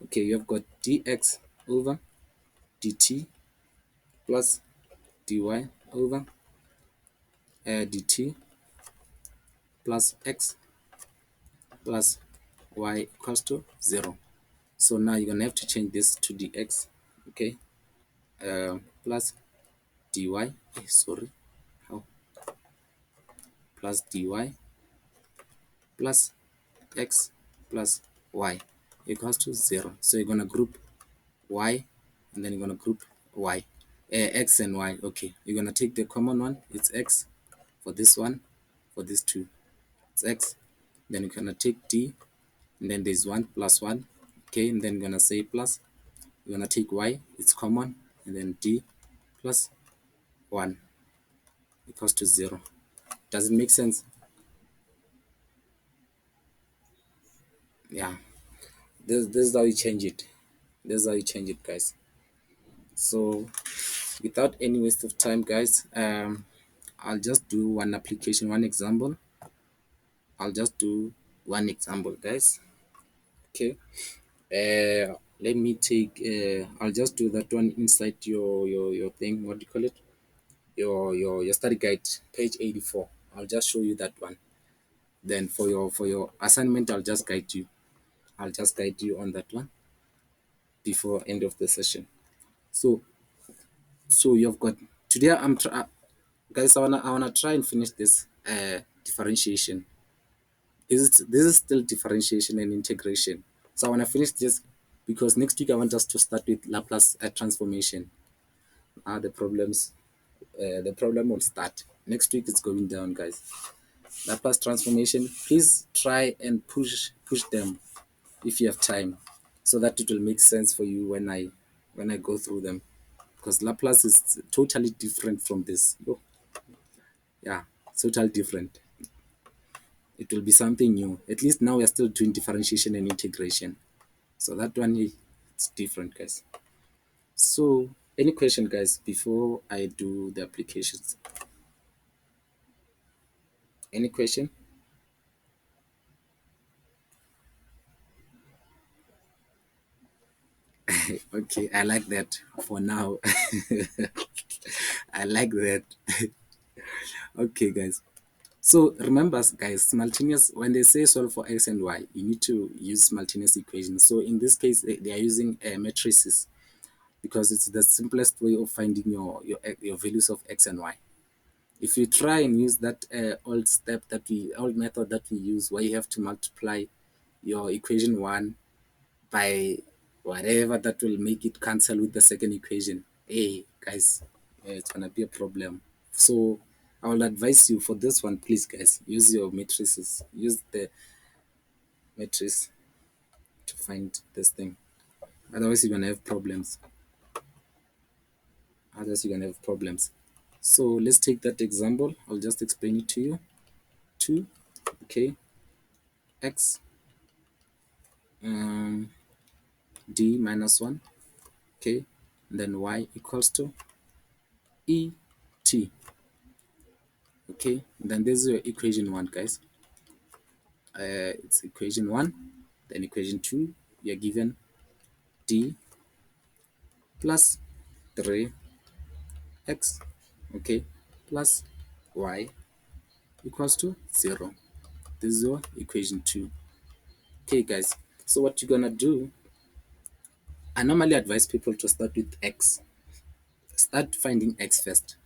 Okay, you have got dx over dt plus dy over dt plus x plus y equals to 0. So now you're gonna have to change this to dx, okay, plus dy, sorry, how, plus dy plus x plus y equals to 0. So you're gonna group y, and then you're gonna group y, x and y. Okay, you're gonna take the common one, it's x, for this one, for this two, it's x. Then you're gonna take d, and then there's 1 plus 1, okay, and then you're gonna say plus, you're gonna take y, it's common, and then d plus 1 equals to 0. Does it make sense? Yeah, this is how you change it. This is how you change it, guys. So without any waste of time, guys, I'll just do one application, one example. I'll just do one example, guys. Okay, let me take I'll just do that one inside your thing, what do you call it, your study guide, page 84. I'll just show you that one. Then for your assignment, I'll just guide you on that one before end of the session. So you've got today. Guys, I wanna try and finish this differentiation. This is still differentiation and integration. So I wanna finish this because next week I want us to start with Laplace transformation. The problem will start next week. It's going down, guys. Laplace transformation. Please try and push them if you have time, so that it will make sense for you when I go through them, because Laplace is totally different from this. Yeah, totally different. It will be something new. At least now we are still doing differentiation and integration, so that one is different, guys. So any question, guys, before I do the applications? Any question? Okay, I like that for now. I like that. Okay, guys. So remember, guys, simultaneous, when they say solve for x and y, you need to use simultaneous equations. So in this case, they are using matrices, because it's the simplest way of finding your values of x and y. If you try and use that old method that we use, where you have to multiply your equation 1 by whatever, that will make it cancel with the second equation, hey guys, it's gonna be a problem. So I will advise you for this one, please, guys, use your matrices. Use the matrix to find this thing. Otherwise, you're gonna have problems. So let's take that example. I'll just explain it to you. 2, okay, x um, d minus 1, okay, and then y equals to e t, okay. And then this is your equation 1, guys. It's equation 1. Then equation 2, you're given d plus 3x, okay, plus y equals to 0. This is your equation 2. Okay, guys. So what you're gonna do, I normally advise people to start with x. Start finding x first.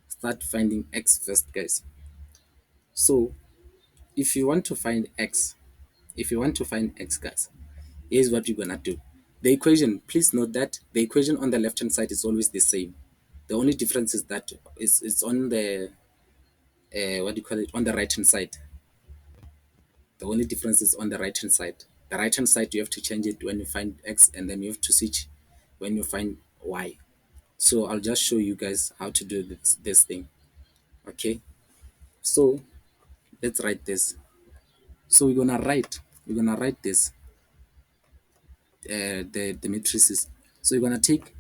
Start finding x first, guys. So if you want to find x, guys, here's what you're gonna do. The equation, please note that the equation on the left hand side is always the same. The only difference is that it's on the what do you call it, on the right hand side. The only difference is on the right hand side. The right hand side, you have to change it when you find x, and then you have to switch when you find y. So I'll just show you guys how to do this thing. Okay, so let's write this. So we're gonna write this, the matrices. So you're gonna take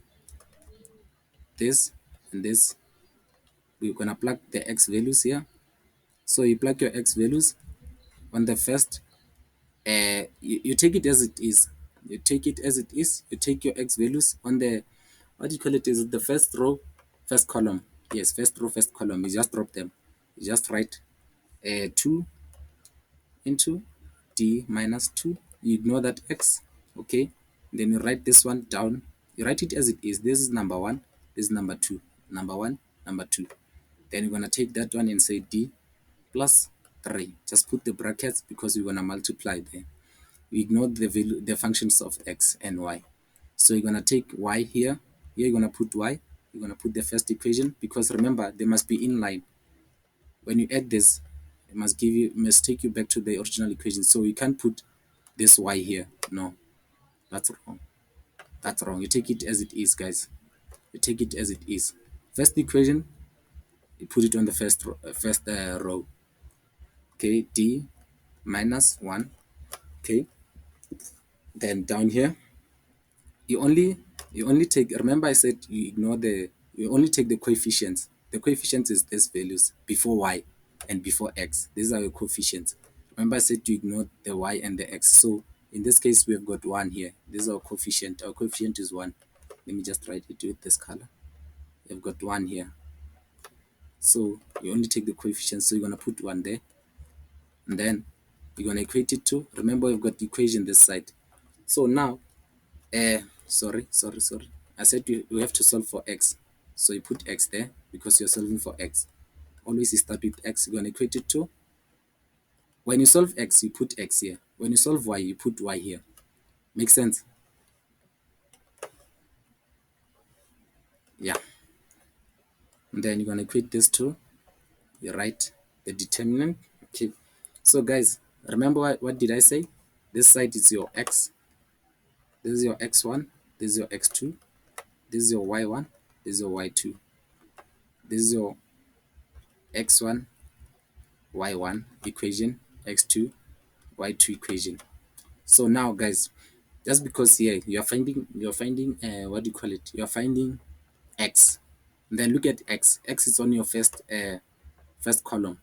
this and this. We're gonna plug the x values here. So you plug your x values on the first. You take it as it is. You take it as it is. You take your x values on the, what do you call it? Is it the first row, first column? Yes, first row, first column. You just drop them. You just write 2 into d minus 2. You ignore that x, okay? Then you write this one down. You write it as it is. This is number 1. This is number 2. Number 1, number 2. Then you're gonna take that one and say d plus 3. Just put the brackets because we're gonna multiply there. We ignore the functions of x and y. So you're gonna take y here. Here you're gonna put y. You're gonna put the first equation, because remember they must be in line. When you add this, it must take you back to the original equation. So you can't put this y here. No, that's wrong. That's wrong. You take it as it is, guys. You take it as it is. First equation, you put it on the first row. Okay, d minus 1. Okay, then down here, you only take, remember I said you only take the coefficients. The coefficients is these values before y and before x. These are your coefficients. Remember I said you ignore the y and the x. So In this case, we have got 1 here. This is our coefficient. Our coefficient is 1. Let me just write it with this color. We've got 1 here. So you only take the coefficient, so you're going to put 1 there. And then you're going to equate it to, remember we've got the equation this side. So now, sorry. I said we have to solve for x. So you put x there because you're solving for x. Always you start with x. You're going to equate it to, when you solve x, you put x here. When you solve y, you put y here. Make sense? Yeah. And then you're going to equate this to, you write the determinant. Okay. So guys, remember what did I say? This side is your x. This is your x1. This is your x2. This is your y1. This is your y2. This is your x1, y1 equation, x2, y2 equation. So now guys, just because here you're finding what do you call it? You're finding x. And then look at x. X is on your first column.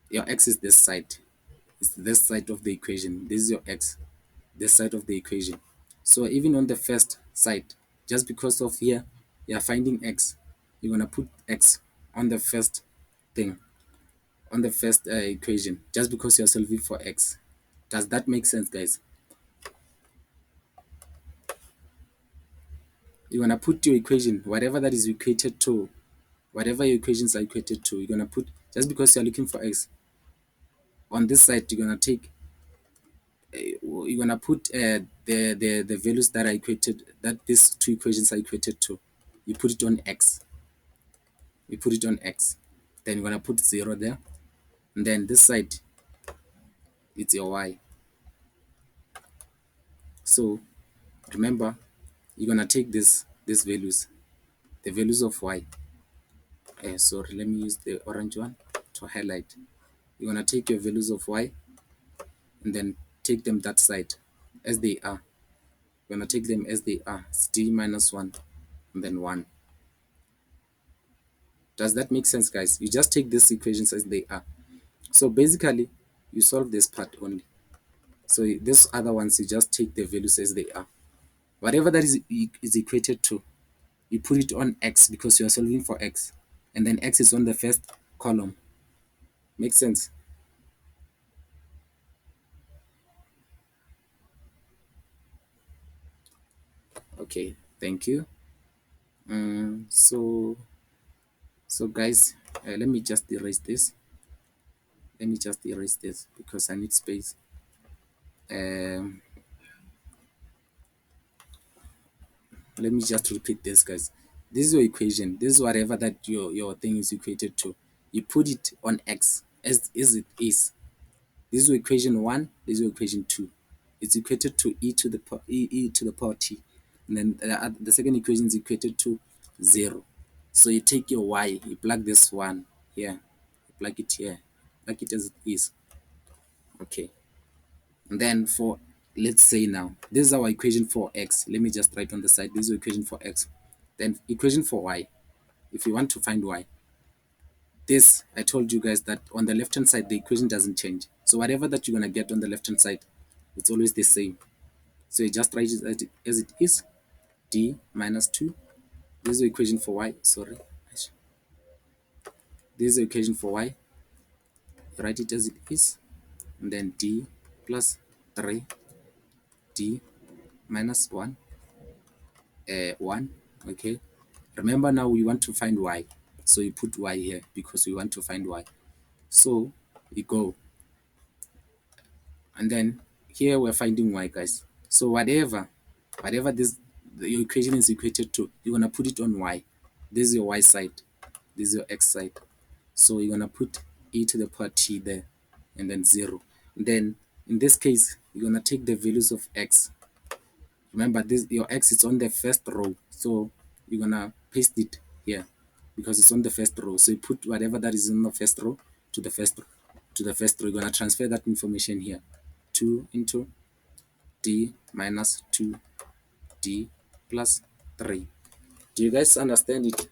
Your x is this side. It's this side of the equation. This is your x, this side of the equation. So even on the first side, just because of here, you're finding x, you're gonna put x on the first thing, on the first equation, just because you're solving for x. Does that make sense, guys? You're gonna put your equation, whatever that is equated to, whatever your equations are equated to, you're gonna put, just because you're looking for x, on this side, you're gonna take, you're gonna put the values that are equated, that these two equations are equated to. You put it on x. You put it on x. Then you're gonna put 0 there. And then this side, it's your y. So remember, you're gonna take these values, the values of y. Sorry, let me use the orange one to highlight. You're gonna take your values of y and then take them that side as they are. You're gonna take them as they are. It's d minus 1 and then 1. Does that make sense, guys? You just take these equations as they are. So basically, you solve this part only. So these other ones, you just take the values as they are. Whatever that is equated to, you put it on x because you are solving for x. And then x is on the first column. Make sense? Okay, thank you. So guys, let me just erase this. Let me just erase this because I need space. Let me just repeat this, guys. This is your equation. This is whatever that your thing is equated to. You put it on x as it is. This is your equation 1. This is your equation 2. It's equated to e to the power t. And then the second equation is equated to 0. So you take your y, you plug this one here, you plug it here, plug it as it is. Okay. And then for, let's say now, this is our equation for x. Let me just write on the side. This is your equation for x. Then equation for y. If you want to find y, this, I told you guys that on the left hand side, the equation doesn't change. So whatever that you're going to get on the left hand side, it's always the same. So you just write it as it is, d minus 2. This is the equation for y, sorry. This is the equation for y. Write it as it is. And then d plus 3, d minus 1, 1, okay. Remember now we want to find y. So you put y here because we want to find y. So we go. And then here we're finding y, guys. So whatever your equation is equated to, you're gonna put it on y. This is your y side. This is your x side. So you're gonna put e to the power t there, and then 0. And then in this case, you're gonna take the values of x. Remember, this your x is on the first row, so you're gonna paste it here because it's on the first row. So you put whatever that is in the first row to the first row. You're gonna transfer that information here. 2 into d minus 2d plus 3. Do you guys understand it?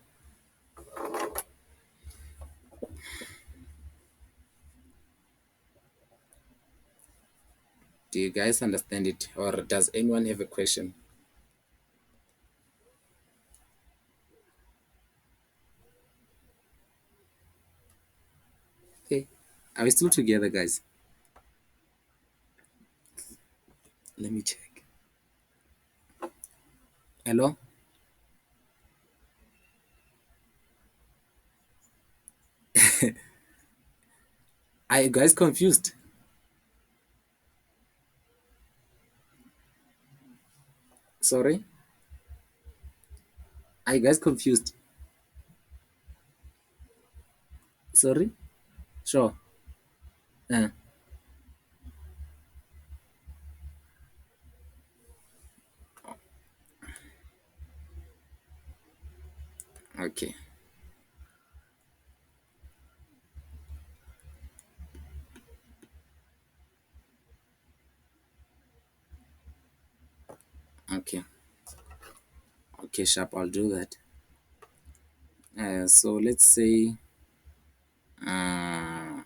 Do you guys understand it, or does anyone have a question? Hey, are we still together, guys? Let me check. Hello? Are you guys confused? Sorry? Are you guys confused? Sorry? Sure. Uh, okay. Okay. Okay, sharp. I'll do that. So let's say, uh,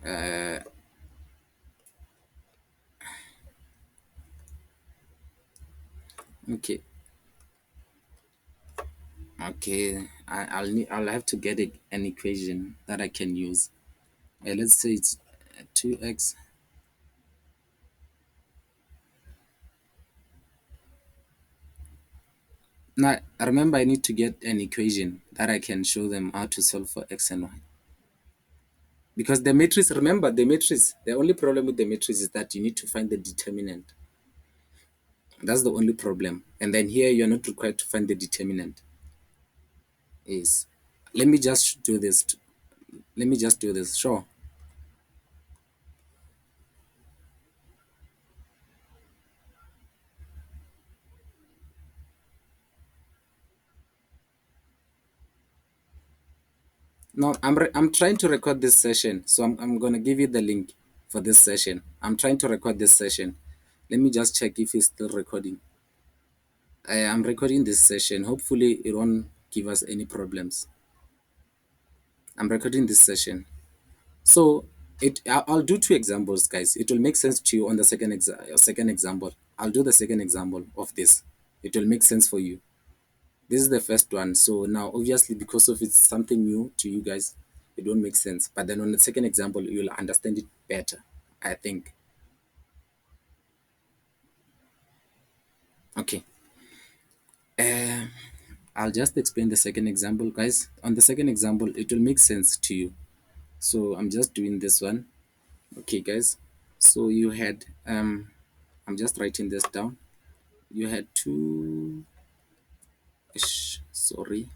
uh, okay. Okay. I'll have to get an equation that I can use. Let's say it's 2x. Now, remember, I need to get an equation that I can show them how to solve for x and y. Because the matrix, remember the matrix, the only problem with the matrix is that you need to find the determinant. That's the only problem. And then here you're not required to find the determinant. Is let me just do this. Let me just do this. Sure. No, I'm trying to record this session. So I'm going to give you the link for this session. I'm trying to record this session. Let me just check if it's still recording. I am recording this session. Hopefully it won't give us any problems. I'm recording this session. So I'll do two examples, guys. It will make sense to you on the second example. I'll do the second example of this. It will make sense for you. This is the first one. So now, obviously, because of it's something new to you guys, it won't make sense. But then on the second example, you'll understand it better, I think. Okay. Uh, I'll just explain the second example, guys. On the second example, it will make sense to you. So I'm just doing this one. Okay, guys. So you had I'm just writing this down. You had two. Sorry.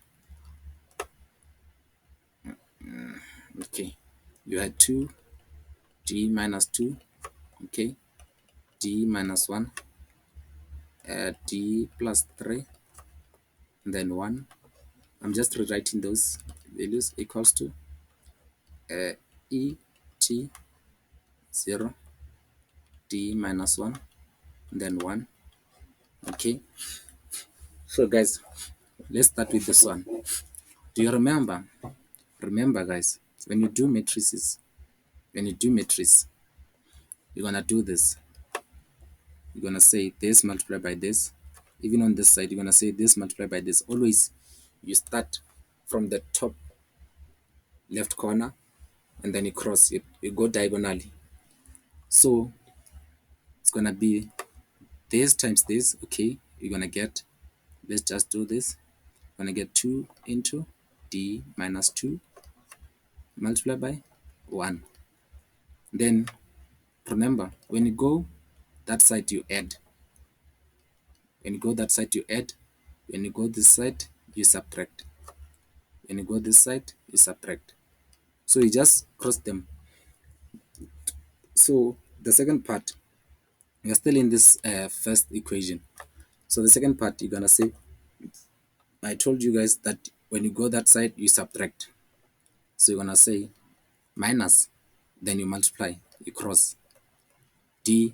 Okay. You had two d minus two. Okay. D minus one. D plus three. And then one. I'm just rewriting those values equals to e t 0 d minus 1 and then 1. Okay, so guys, let's start with this one. Do you remember guys, when you do matrices, you're gonna do this. You're gonna say this multiplied by this. Even on this side, you're gonna say this multiplied by this. Always you start from the top left corner and then you cross it, you go diagonally. So it's gonna be this times this. Okay, you're gonna get, let's just do this. You're gonna get 2 into d minus 2 multiplied by 1. Then remember, when you go that side, you add. When you go that side, you add. When you go this side, you subtract. When you go this side, you subtract. So you just cross them. So the second part, you're still in this first equation. So the second part, you're gonna say, I told you guys that when you go that side, you subtract. So you're gonna say minus, then you multiply, you cross d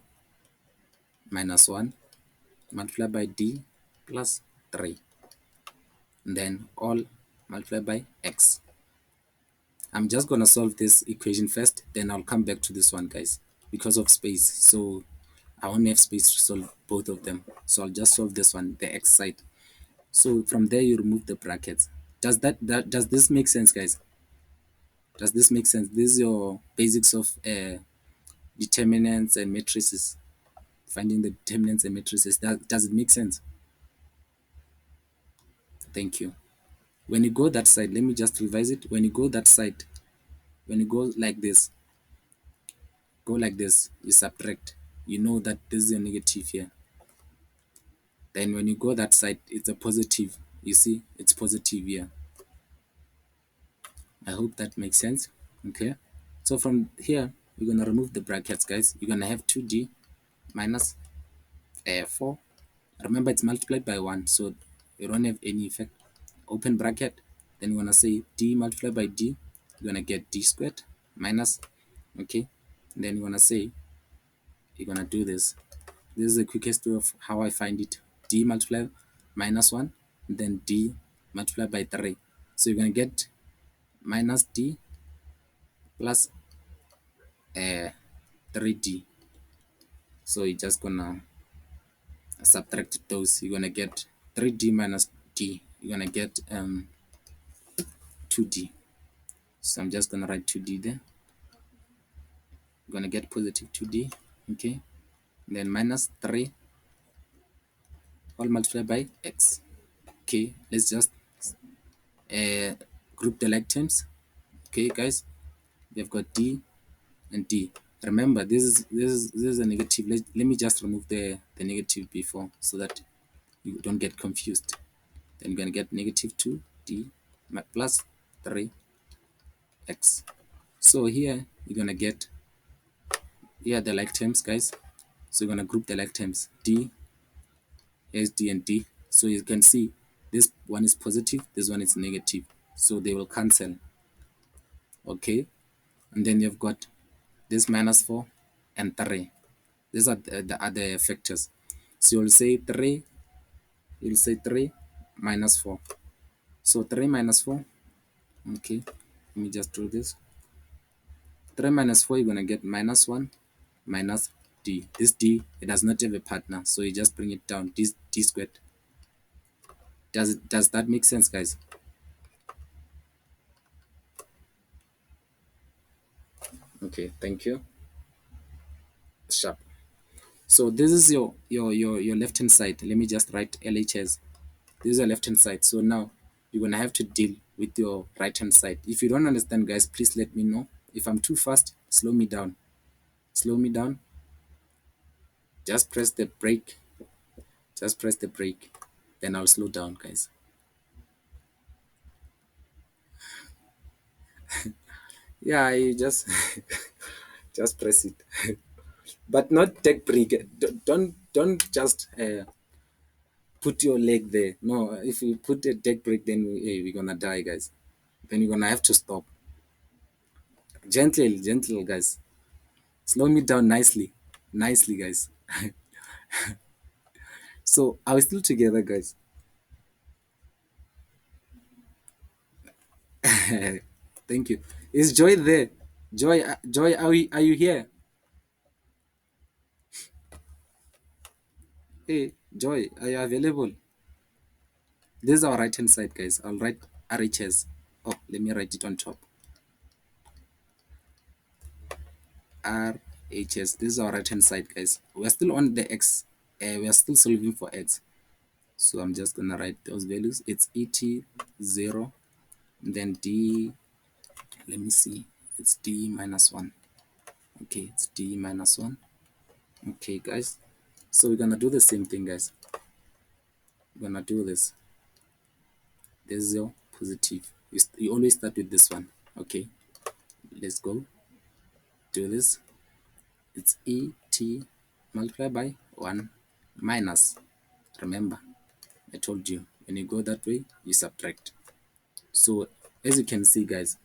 minus 1 multiplied by d plus 3, and then all multiplied by x. I'm just gonna solve this equation first, then I'll come back to this one, guys, because of space. So I won't have space to solve both of them. So I'll just solve this one, the x side. So from there you remove the brackets. Does this make sense, guys? Does this make sense? This is your basics of determinants and matrices. Finding the determinants and matrices. Does it make sense? Thank you. When you go that side, let me just revise it. When you go that side, when you go like this, you subtract. You know that this is a negative here. Then when you go that side, it's a positive. You see, it's positive here. I hope that makes sense. Okay. So from here, we're going to remove the brackets, guys. You're going to have 2d minus 4. Remember, it's multiplied by 1, so you don't have any effect. Open bracket. Then you're going to say d multiplied by d. You're going to get d squared minus, okay. And then you're going to say, you're going to do this. This is the quickest way of how I find it. D multiplied minus 1, then d multiplied by 3. So you're going to get minus d plus 3d. So you're just going to subtract those. You're going to get 3d minus d. You're going to get 2d. So I'm just going to write 2d there. You're going to get positive 2d. Okay. And then minus 3 all multiplied by x. Okay. Let's just group the like terms. Okay, guys. We've got d and d. Remember, this is a negative. Let me just remove the negative before so that you don't get confused. Then you're gonna get negative 2d plus 3x. So here you're gonna get the like terms, guys. So you're gonna group the like terms. D, here's d and d. So you can see this one is positive, this one is negative. So they will cancel. Okay, and then you've got this minus 4 and 3. These are the other factors. So you'll say 3 minus 4. So 3 minus 4, okay, let me just do this. 3 minus 4, you're going to get minus 1 minus d. This d, it does not have a partner, so you just bring it down, d squared. Does that make sense, guys? Okay, thank you. Sharp. So this is your left hand side. Let me just write LHS. This is your left hand side. So now you're gonna have to deal with your right hand side. If you don't understand, guys, please let me know. If I'm too fast, slow me down. Slow me down. Just press the brake. Just press the brake. Then I'll slow down, guys. Yeah, you just just press it. But not take brake. Don't just put your leg there. No, if you put a deck brake, then we're gonna die, guys. Then you're gonna have to stop. Gentle, guys. Slow me down nicely. Nicely, guys. So are we still together, guys? Thank you. Is Joy there? Joy, are you here? Hey, Joy, are you available? This is our right hand side, guys. I'll write RHS. Oh, let me write it on top. RHS. This is our right hand side, guys. We're still on the X. We're still solving for X. So I'm just gonna write those values. It's ET 0, then D, let me see, it's D minus 1. Okay, it's D minus 1. Okay, guys. So we're gonna do the same thing, guys. We're gonna do this. There's 0, positive. You always start with this one. Okay, let's go. Do this. It's ET multiplied by 1 minus. Remember, I told you, when you go that way, you subtract. So as you can see, guys,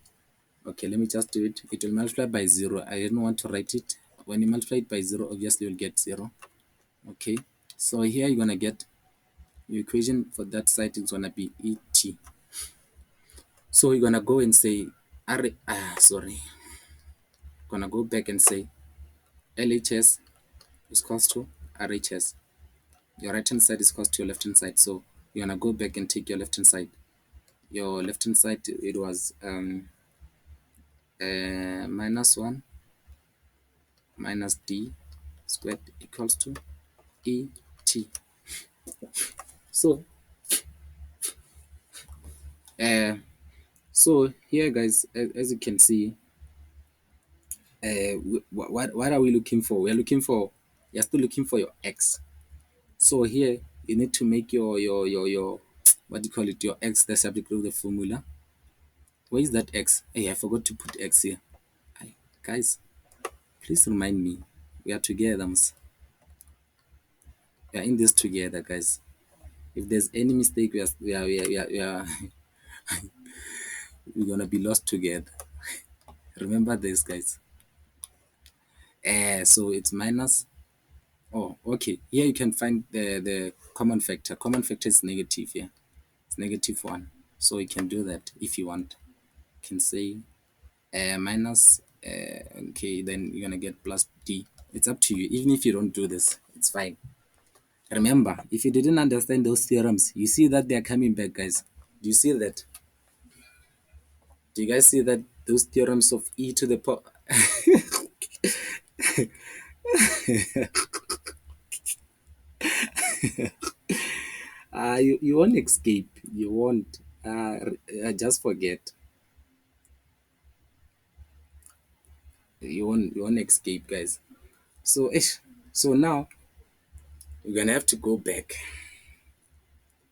okay, let me just do it. It will multiply by 0. I didn't want to write it. When you multiply it by 0, obviously you'll get 0. Okay, so here you're going to get your equation for that side is going to be ET. So you're going to go and say sorry, gonna go back and say LHS is equals to RHS. Your right hand side is equals to your left hand side, so you're gonna go back and take your left hand side. Your left hand side, it was minus 1 minus D squared equals to ET. So so here guys, as you can see, what are we looking for? We're looking for, you're still looking for your X. So here you need to make your what do you call it, your X the subject of the formula. Where is that X? Hey, I forgot to put X here. Guys, please remind me. We are together. We are in this together, guys. If there's any mistake, we are we're gonna be lost together. Remember this, guys. So it's minus. Oh, okay. Here you can find the common factor. Common factor is negative here. It's -1. So you can do that if you want. You can say minus. Okay, then you're gonna get plus D. It's up to you. Even if you don't do this, it's fine. Remember, if you didn't understand those theorems, you see that they're coming back, guys. Do you see that? Do you guys see that those theorems of e to the power? You won't escape. You won't. Just forget. You won't escape, guys. So so now you're gonna have to go back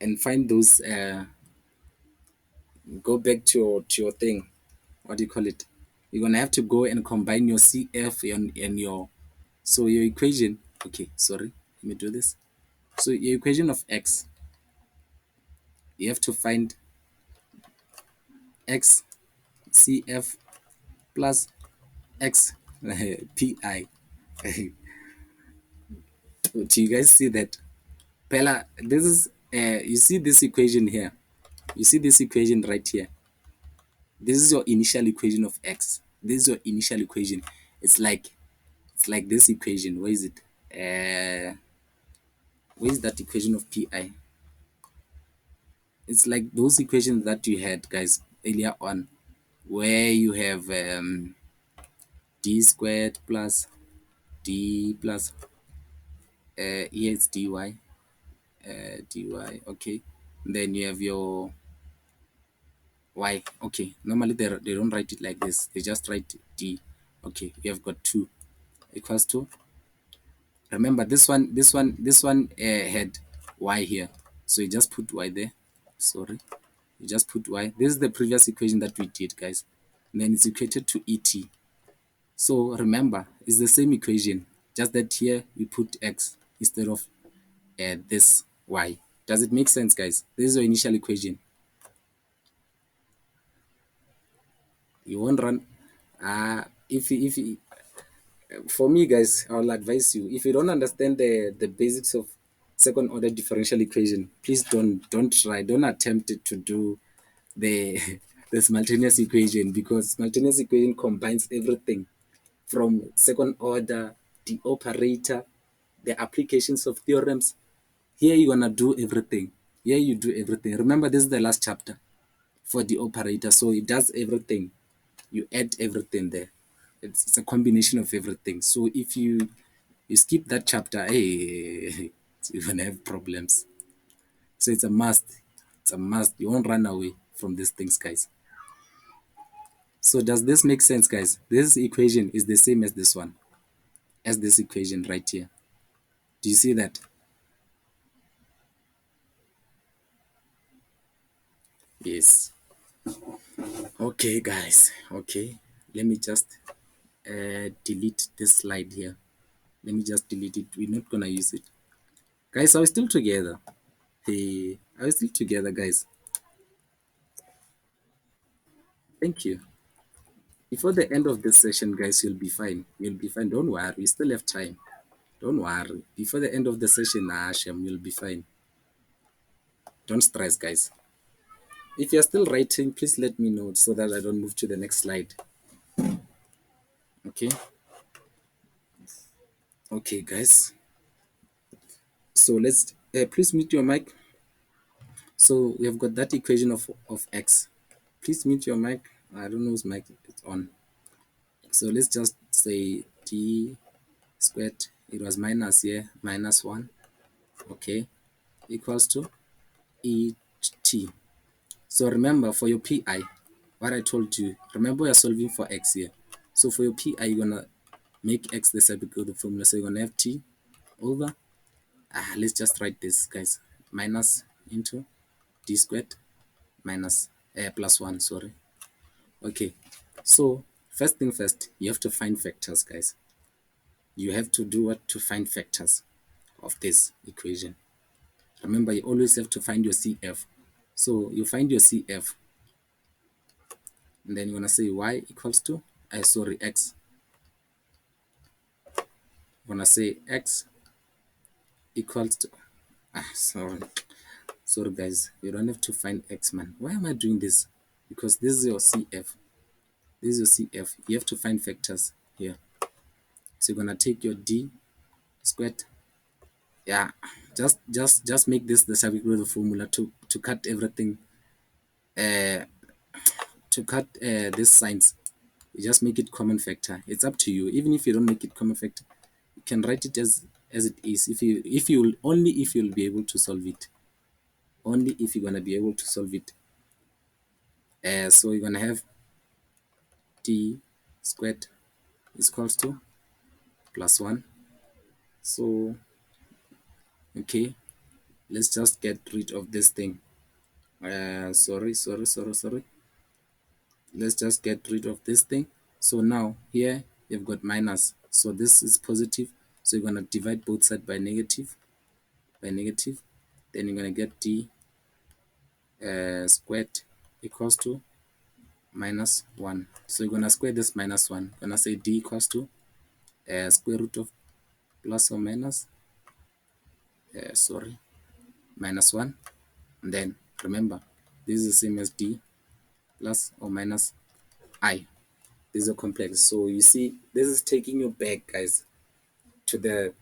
and find those. Go back to your thing. What do you call it? You're gonna have to go and combine your CF and your, so your equation. Okay, sorry. Let me do this. So your equation of X, you have to find X CF plus X PI. Do you guys see that? Pella, this is, you see this equation here? You see this equation right here? This is your initial equation of X. This is your initial equation. It's like this equation. Where is it? Where is that equation of PI? It's like those equations that you had, guys, earlier on, where you have D squared plus D plus, here it's dy, dy, okay. Then you have your y, okay. Normally they don't write it like this. They just write d. Okay, we have got 2 equals to, remember this one had y here, so you just put y there. Sorry, you just put y. This is the previous equation that we did, guys. And then it's equated to et. So remember, it's the same equation, just that here we put x instead of this y. Does it make sense, guys? This is your initial equation. You won't run. If for me, guys, I'll advise you, if you don't understand the basics of second order differential equation, please don't attempt to do the the simultaneous equation, because simultaneous equation combines everything from second order, the operator, the applications of theorems. Here you're gonna do everything. Here you do everything. Remember, this is the last chapter for the operator, so it does everything. You add everything there. It's a combination of everything. So if you skip that chapter, hey, you're gonna have problems. So it's a must. It's a must. You won't run away from these things, guys. So does this make sense, guys? This equation is the same as this one, as this equation right here. Do you see that? Yes. Okay, guys. Okay. Let me just delete this slide here. Let me just delete it. We're not gonna use it. Guys, are we still together? Hey, are we still together, guys? Thank you. Before the end of this session, guys, you'll be fine. You'll be fine. Don't worry. We still have time. Don't worry. Before the end of the session, Hashem, you'll be fine. Don't stress, guys. If you're still writing, please let me know so that I don't move to the next slide. Okay. Okay, guys. So let's please mute your mic. So we have got that equation of x. Please mute your mic. I don't know whose mic is on. So let's just say t squared. It was minus here, minus 1. Okay. Equals to et. So remember for your pi, what I told you, remember you're solving for x here. So for your pi, you're going to make x the square of the formula. So you're going to have t over, let's just write this, guys, minus into d squared minus plus 1, sorry. Okay, so first thing first, you have to find factors, guys. You have to do what? To find factors of this equation. Remember, you always have to find your CF. So you find your CF, and then you're going to say y equals to, x. You're going to say x equals to, sorry guys, you don't have to find x, man. Why am I doing this? Because this is your CF. This is your CF. You have to find factors here. So you're going to take your d squared. Yeah, just make this the square root of the formula to cut everything, to cut these signs. You just make it common factor. It's up to you. Even if you don't make it common factor, you can write it as it is. If you only if you'll be able to solve it. Only if you're gonna be able to solve it. So you're gonna have d squared is equals to plus 1. So okay, let's just get rid of this thing. Sorry. Let's just get rid of this thing. So now here you've got minus. So this is positive. So you're gonna divide both sides by negative. Then you're gonna get d squared equals to minus 1. So you're gonna square this minus 1. You're gonna say d equals to square root of plus or minus minus 1. And then remember, this is the same as d plus or minus I. This is a complex. So you see, this is taking you back, guys, to the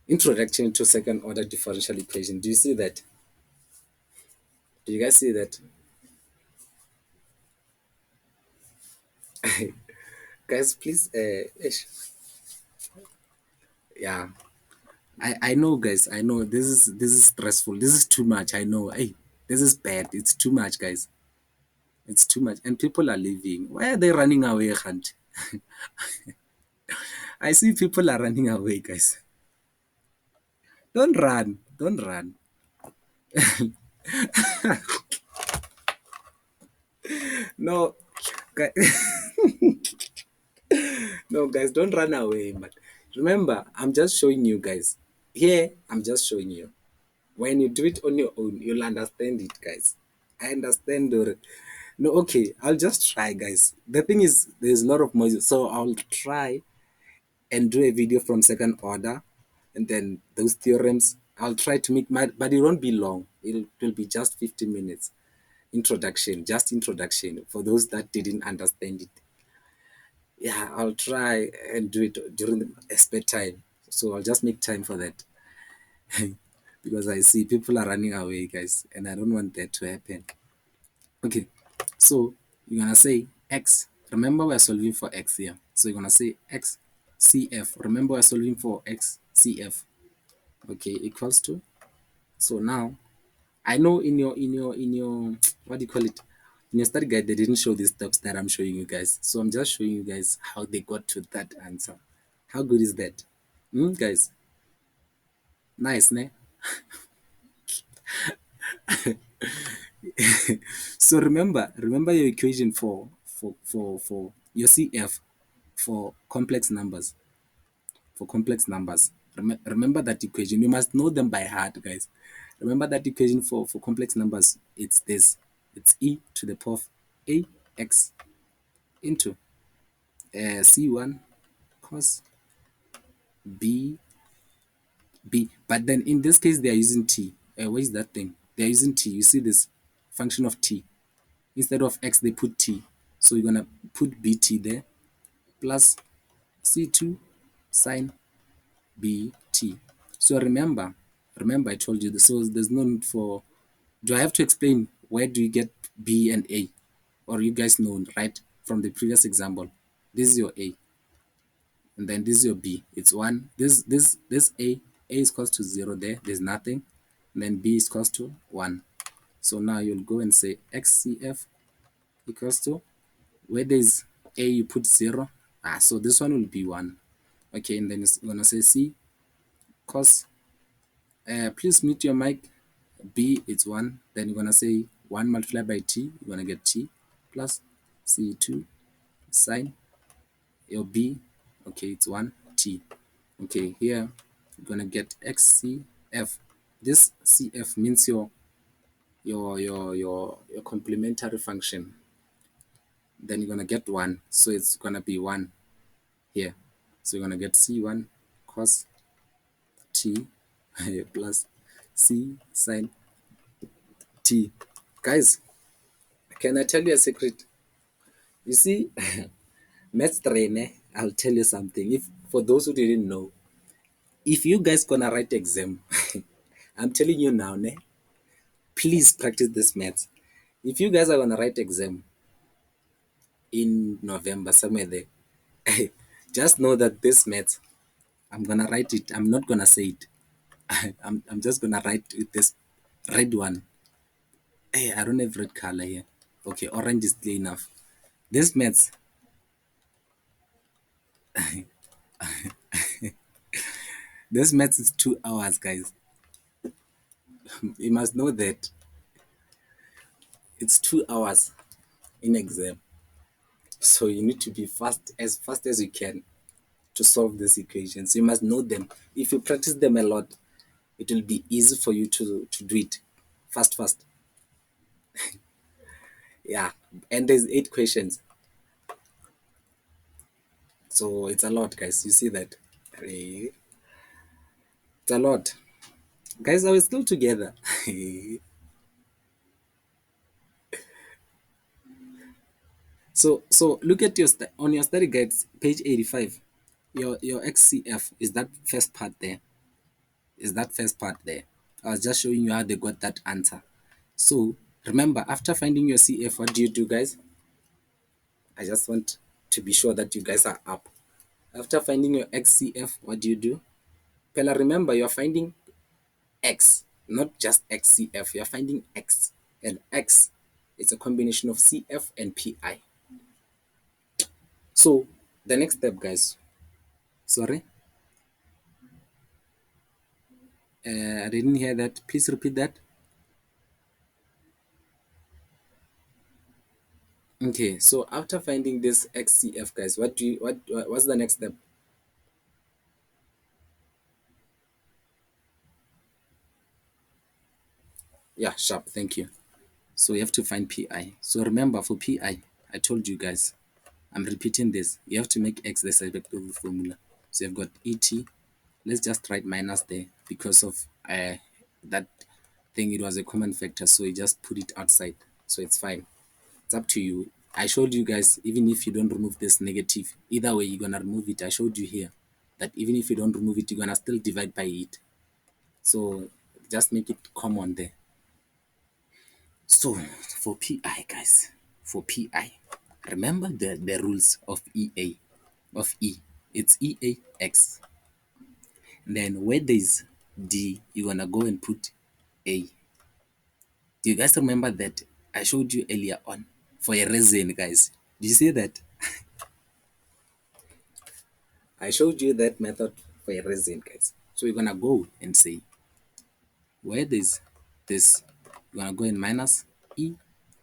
introduction to second order differential equation. Do you see that? Do you guys see that? Guys, please, yeah. I know, guys. I know this is stressful. This is too much. I know. Hey, this is bad. It's too much, guys. It's too much, and people are leaving. Why are they running away, Hunt? I see people are running away, guys. Don't run. Don't run. No, no, guys, don't run away, man. Remember, I'm just showing you, guys. Here, I'm just showing you. When you do it on your own, you'll understand it, guys. I understand. No, okay, I'll just try, guys. The thing is, there's a lot of noise, so I'll try and do a video from second order, and then those theorems. I'll try to make my, but it won't be long. It'll be just 15 minutes. Introduction, just introduction for those that didn't understand it. Yeah, I'll try and do it during the spare time. So I'll just make time for that. Because I see people are running away, guys, and I don't want that to happen. Okay, so you're gonna say x. Remember, we're solving for x here. So you're gonna say x CF. Remember, we're solving for x CF. Okay, equals to. So now, I know in your what do you call it? In your study guide, they didn't show these steps that I'm showing you guys. So I'm just showing you guys how they got to that answer. How good is that? Guys, nice, ne? So remember your equation for your CF for complex numbers. For complex numbers, remember that equation. You must know them by heart, guys. Remember that equation for complex numbers. It's this. It's e to the power of ax into c1 cos b. But then in this case, they are using t. What is that thing? They are using t. You see this function of t. Instead of x, they put t. So you're going to put bt there plus c2 sine bt. So remember I told you this, so there's no need for, do I have to explain where do you get b and a? Or you guys know, right? From the previous example, this is your a, and then this is your b. It's 1. This a is equals to 0 there. There's nothing. And then b is equals to 1. So now you'll go and say xcf equals to, where there's a, you put 0. So this one will be 1. Okay, and then it's going to say c cos, please mute your mic, b, it's 1. Then you're going to say 1 multiplied by t. You're going to get t plus c2 sine your b. Okay, it's 1 t. Okay, here you're going to get xcf. This cf means your complementary function. Then you're going to get 1. So it's going to be 1 here. So you're going to get c1 cos t plus c sine t. Guys, can I tell you a secret? You see, maths trainer, I'll tell you something. If for those who didn't know, if you guys gonna write exam, I'm telling you now, ne, please practice this maths. If you guys are gonna write exam in November, somewhere there, just know that this maths, I'm gonna write it. I'm not gonna say it. I'm just gonna write with this red one. Hey, I don't have red color here. Okay, orange is clear enough. This maths, this maths is 2 hours, guys. You must know that it's 2 hours in exam. So you need to be fast as you can to solve these equations. You must know them. If you practice them a lot, it will be easy for you to do it fast. Yeah, and there's 8 questions. So it's a lot, guys. You see that? It's a lot. Guys, are we still together? So look at your on your study guides, page 85. Your XCF is that first part there. Is that first part there? I was just showing you how they got that answer. So remember, after finding your CF, what do you do, guys? I just want to be sure that you guys are up. After finding your XCF, what do you do? Pella, remember, you're finding X, not just XCF. You're finding X. And X is a combination of CF and PI. So the next step, guys. Sorry, I didn't hear that. Please repeat that. Okay, so after finding this XCF, guys, what's the next step? Yeah, sharp. Thank you. So you have to find PI. So remember, for PI, I told you guys, I'm repeating this. You have to make X the subject of the formula. So you've got ET. Let's just write minus there because of that thing. It was a common factor, so you just put it outside. So it's fine. It's up to you. I showed you guys, even if you don't remove this negative, either way, you're going to remove it. I showed you here that even if you don't remove it, you're going to still divide by it. So just make it common there. So for PI, guys, for PI, remember the rules of EA, of E. It's EAX. Then where there's D, you're gonna go and put A. Do you guys remember that I showed you earlier on for a reason, guys? Do you see that? I showed you that method for a reason, guys. So you're gonna go and say where there's this, you're gonna go and minus E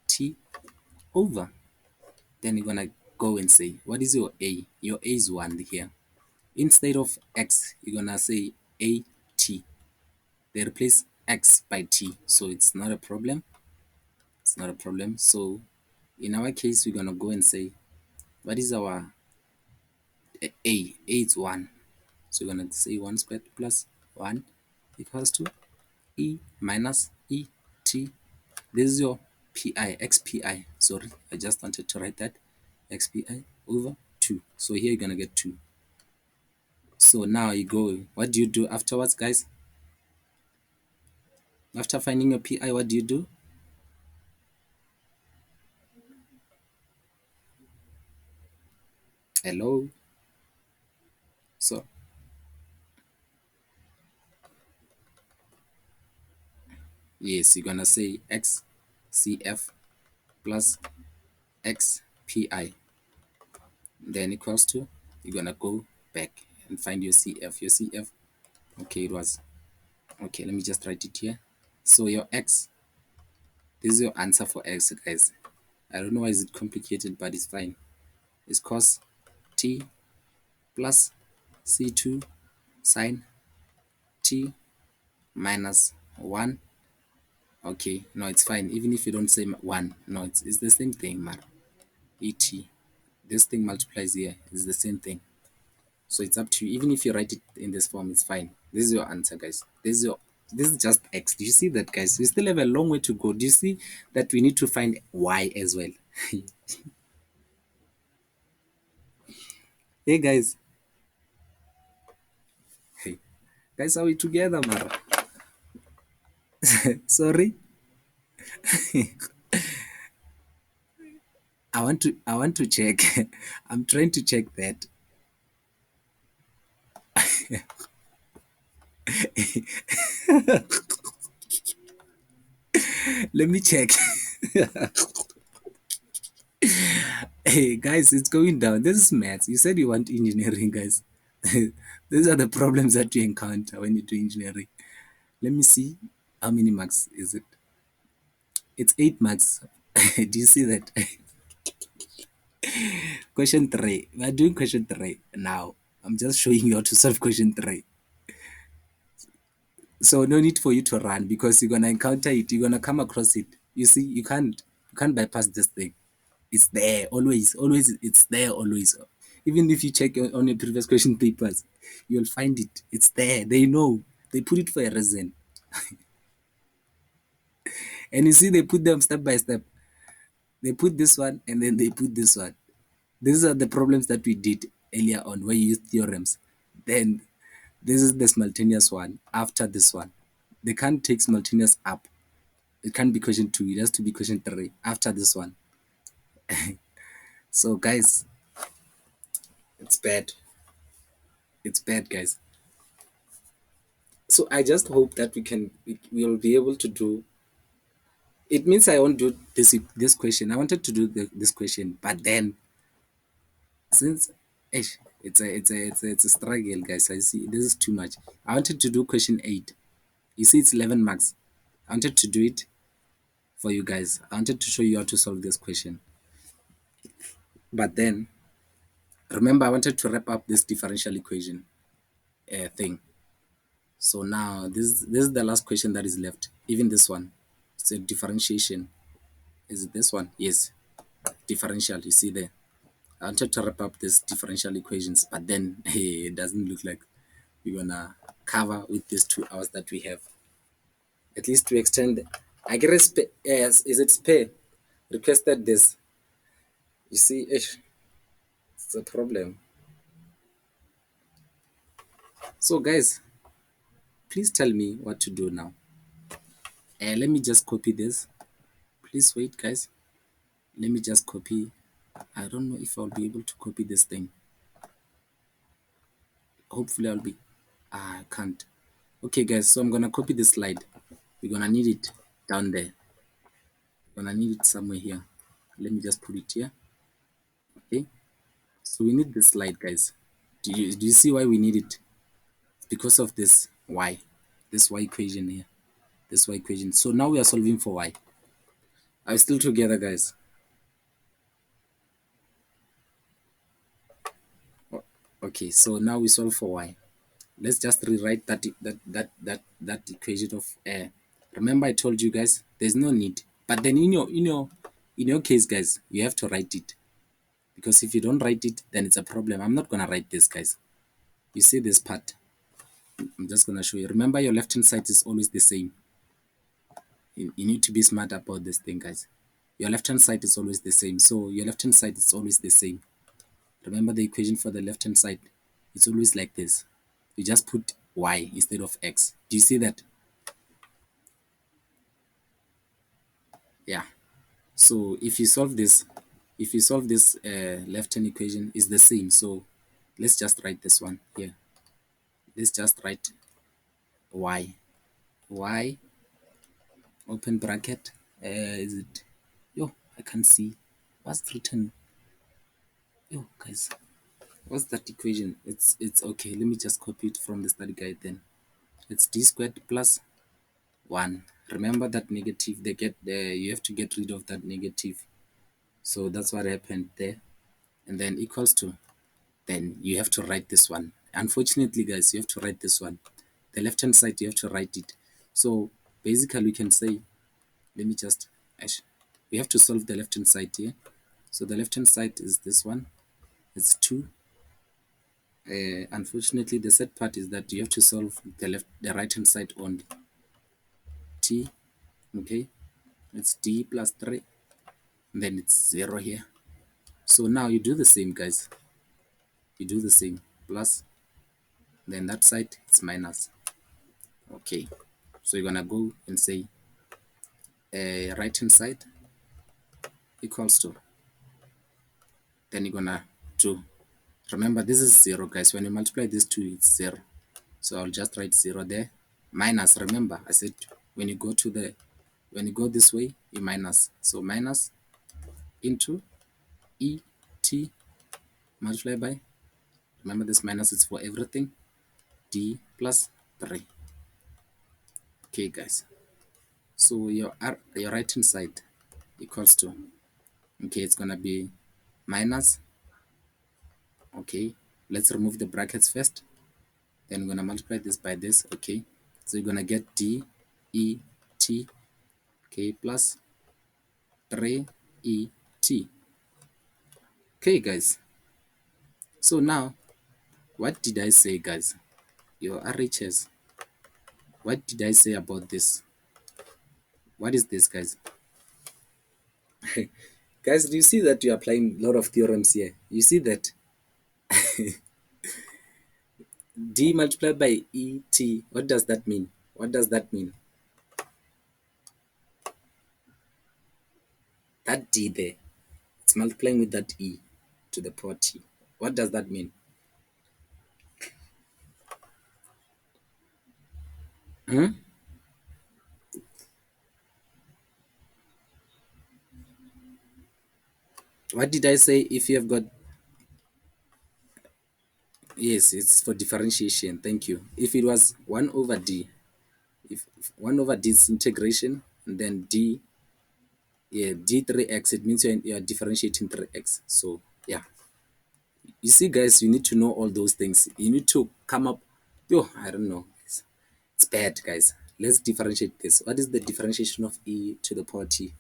T over. Then you're gonna go and say, what is your A? Your A is 1 here. Instead of X, you're gonna say A T. They replace X by T, so it's not a problem. It's not a problem. So in our case, we're gonna go and say, what is our A? A is 1. So we're gonna say 1 squared plus 1 equals to E minus E T. This is your pi, xpi, sorry, I just wanted to write that, xpi over 2. So here you're going to get 2. So now you go, what do you do afterwards, guys? After finding your pi, what do you do? Hello? So, yes, you're going to say x cf plus x pi, then equals to, you're going to go back and find your cf. Your cf, okay, it was, okay, let me just write it here. So your x, this is your answer for x, guys. I don't know why is it complicated, but it's fine. It's cos t plus c2 sine t minus 1. Okay, no, it's fine. Even if you don't say 1, no, it's the same thing, man. Et. This thing multiplies here. It's the same thing. So it's up to you. Even if you write it in this form, it's fine. This is your answer, guys. This is just x. Do you see that, guys? We still have a long way to go. Do you see that we need to find y as well? Hey, guys. Hey, guys, are we together, Mara? Sorry. I want to check. I'm trying to check that. Let me check. Hey, guys, it's going down. This is maths. You said you want engineering, guys. These are the problems that you encounter when you do engineering. Let me see. How many marks is it? It's 8 marks. Do you see that? Question 3. We are doing question 3 now. I'm just showing you how to solve question 3. So no need for you to run because you're gonna encounter it. You're gonna come across it. You see, you can't bypass this thing. It's there always. Always, it's there always. Even if you check on your previous question papers, you'll find it. It's there. They know. They put it for a reason. And you see, they put them step by step. They put this one and then they put this one. These are the problems that we did earlier on where you use theorems. Then this is the simultaneous one after this one. They can't take simultaneous up. It can't be question 2. It has to be question 3 after this one. So guys, it's bad. It's bad, guys. So I just hope that we'll be able to do. It means I won't do this question. I wanted to do this question, but then since it's a struggle, guys. I see this is too much. I wanted to do question 8. You see, it's 11 marks. I wanted to do it for you guys. I wanted to show you how to solve this question. But then, remember, I wanted to wrap up this differential equation thing. So now, this is the last question that is left. Even this one. It's a differentiation. Is it this one? Yes. Differential, you see there. I wanted to wrap up this differential equations, but then hey, it doesn't look like we're gonna cover with these 2 hours that we have. At least to extend. I guess, yes, is it Spare requested this? You see, it's a problem. So guys, please tell me what to do now. Let me just copy this. Please wait, guys. Let me just copy. I don't know if I'll be able to copy this thing. Hopefully I'll be. I can't. Okay, guys, so I'm gonna copy this slide. We're gonna need it down there. We're gonna need it somewhere here. Let me just put it here. Okay. So we need this slide, guys. Do you see why we need it? Because of this y. This y equation here. This y equation. So now we are solving for y. Are we still together, guys? Okay, so now we solve for y. Let's just rewrite that equation of remember I told you guys there's no need. But then in your case, guys, you have to write it. Because if you don't write it, then it's a problem. I'm not gonna write this, guys. You see this part. I'm just gonna show you. Remember your left hand side is always the same. You need to be smart about this thing, guys. your left hand side is always the same. So your left hand side is always the same. Remember the equation for the left hand side, it's always like this. You just put y instead of x. Do you see that? Yeah. So if you solve this, left hand equation is the same. So let's just write this one here. Let's just write y open bracket. Is it? Yo, I can't see what's written. Yo, guys, what's that equation? It's okay. Let me just copy it from the study guide then. It's d squared plus 1. Remember that negative, you have to get rid of that negative. So that's what happened there. And then equals to, then you have to write this one. Unfortunately, guys, you have to write this one. The left hand side, you have to write it. So basically, we can say, let me just, we have to solve the left hand side here. So the left hand side is this one. It's 2. Unfortunately, the sad part is that you have to solve the right hand side only. T, okay, it's d plus 3, and then it's 0 here. So now you do the same, guys. You do the same, plus, then that side it's minus. Okay, so you're gonna go and say right hand side equals to, then you're gonna do, remember this is 0, guys. When you multiply this 2, it's 0. So I'll just write 0 there. Minus, remember I said when you go this way, you minus. So minus into e t multiply by, remember this minus is for everything, d plus 3. Okay, guys. So your right hand side equals to, okay, it's gonna be minus, okay, let's remove the brackets first, then we're gonna multiply this by this. Okay, so you're gonna get d e t, okay, plus 3 e t. Okay, guys, so now what did I say, guys? Your RHS, what did I say about this? What is this, guys? Guys, do you see that you're applying a lot of theorems here? You see that d multiplied by et, what does that mean? What does that mean? That d there, it's multiplying with that e to the power t. What does that mean? What did I say? If you have got, yes, it's for differentiation. Thank you. If it was 1 over d, if 1 over d is integration, and then d, yeah, d3x, it means you're differentiating 3x. So yeah, you see, guys, you need to know all those things. You need to come up, yo, I don't know, it's bad, guys. Let's differentiate this. What is the differentiation of e to the power t?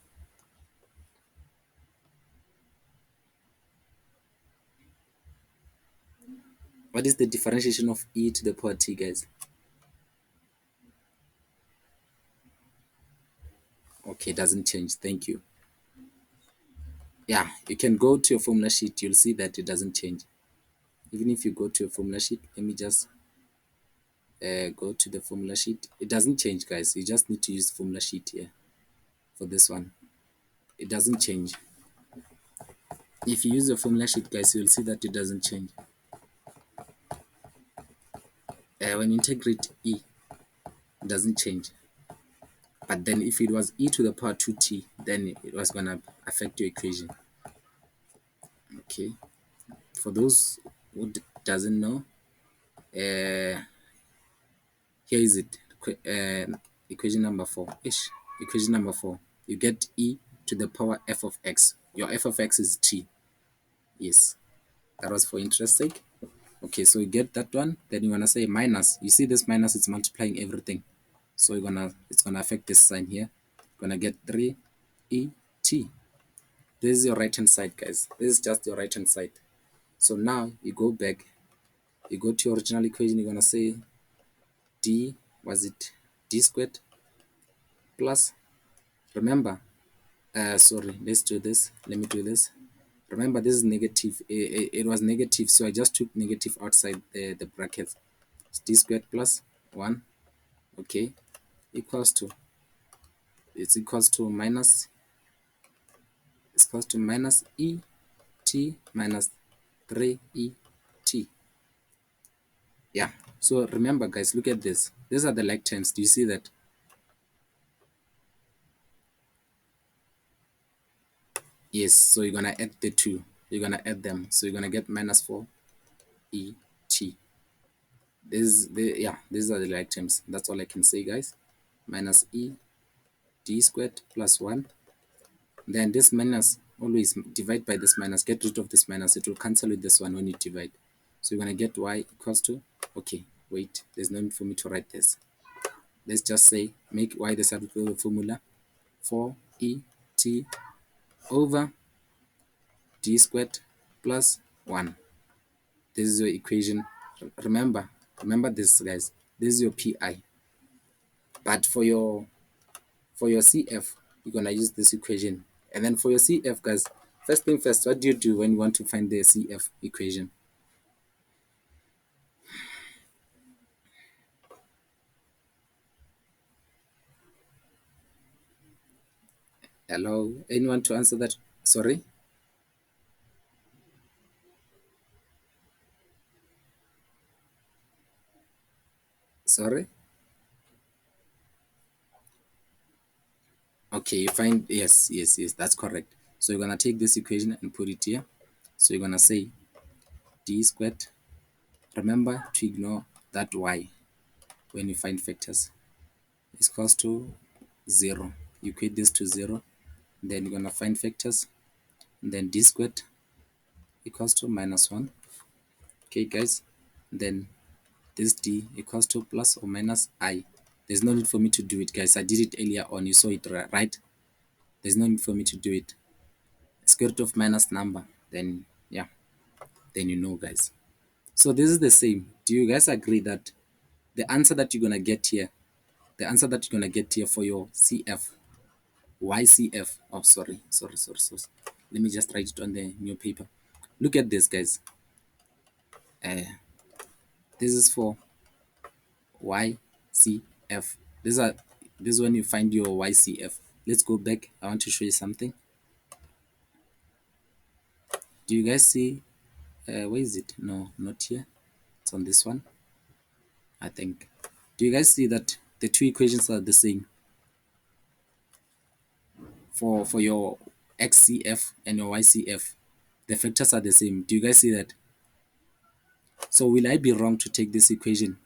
What is the differentiation of e to the power t, guys? Okay, doesn't change. Thank you. Yeah, you can go to your formula sheet. You'll see that it doesn't change. Even if you go to your formula sheet, let me just go to the formula sheet. It doesn't change, guys. You just need to use the formula sheet here for this one. It doesn't change. If you use the formula sheet, guys, you'll see that it doesn't change. When you integrate e, it doesn't change. But then if it was e to the power 2t, then it was going to affect your equation. Okay. For those who doesn't know, here is it. Equation number 4. Equation number 4. You get e to the power f of x. Your f of x is t. Yes. That was for interest sake. Okay, so you get that one. Then you want to say minus. You see this minus, it's multiplying everything. So it's gonna affect this sign here. You're gonna get 3 e t. This is your right hand side, guys. This is just your right hand side. So now you go back, you go to your original equation. You're gonna say d squared plus, remember Sorry, let's do this. Let me do this. Remember, this is negative. It was negative, so I just took negative outside the brackets. It's d squared plus 1, okay, equals to, it's equals to minus, it's equals to minus e t minus 3e t. Yeah, so remember, guys, look at this. These are the like terms. Do you see that? Yes, so you're gonna add the two. You're gonna add them. So you're gonna get minus 4e t. Yeah, these are the like terms. That's all I can say, guys. Minus e d squared plus 1. Then this minus, always divide by this minus, get rid of this minus. It will cancel with this one when you divide. So you're going to get y equals to, okay, wait, there's no need for me to write this. Let's just say, make y the subject of the formula, 4et over d squared plus 1. This is your equation. Remember this, guys. This is your pi. But for your CF, you're gonna use this equation. And then for your CF, guys, first thing first, what do you do when you want to find the CF equation? Hello, anyone to answer that? Sorry? Sorry? Okay, you find, yes, that's correct. So you're gonna take this equation and put it here. So you're gonna say d squared. Remember to ignore that y when you find factors. Is equals to 0. You equate this to 0. Then you're gonna find factors. And then d squared equals to minus 1. Okay, guys. Then this d equals to plus or minus I. There's no need for me to do it, guys. I did it earlier on. You saw it, right? There's no need for me to do it. Square root of minus number. Then, yeah. Then you know, guys. So this is the same. Do you guys agree that the answer that you're going to get here, the answer that you're going to get here for your CF, YCF, oh, sorry. Let me just write it on the new paper. Look at this, guys. This is for YCF. This is when you find your YCF. Let's go back. I want to show you something. Do you guys see? Where is it? No, not here. It's on this one, I think. Do you guys see that the two equations are the same for your XCF and your YCF? The factors are the same. Do you guys see that? So will I be wrong to take this equation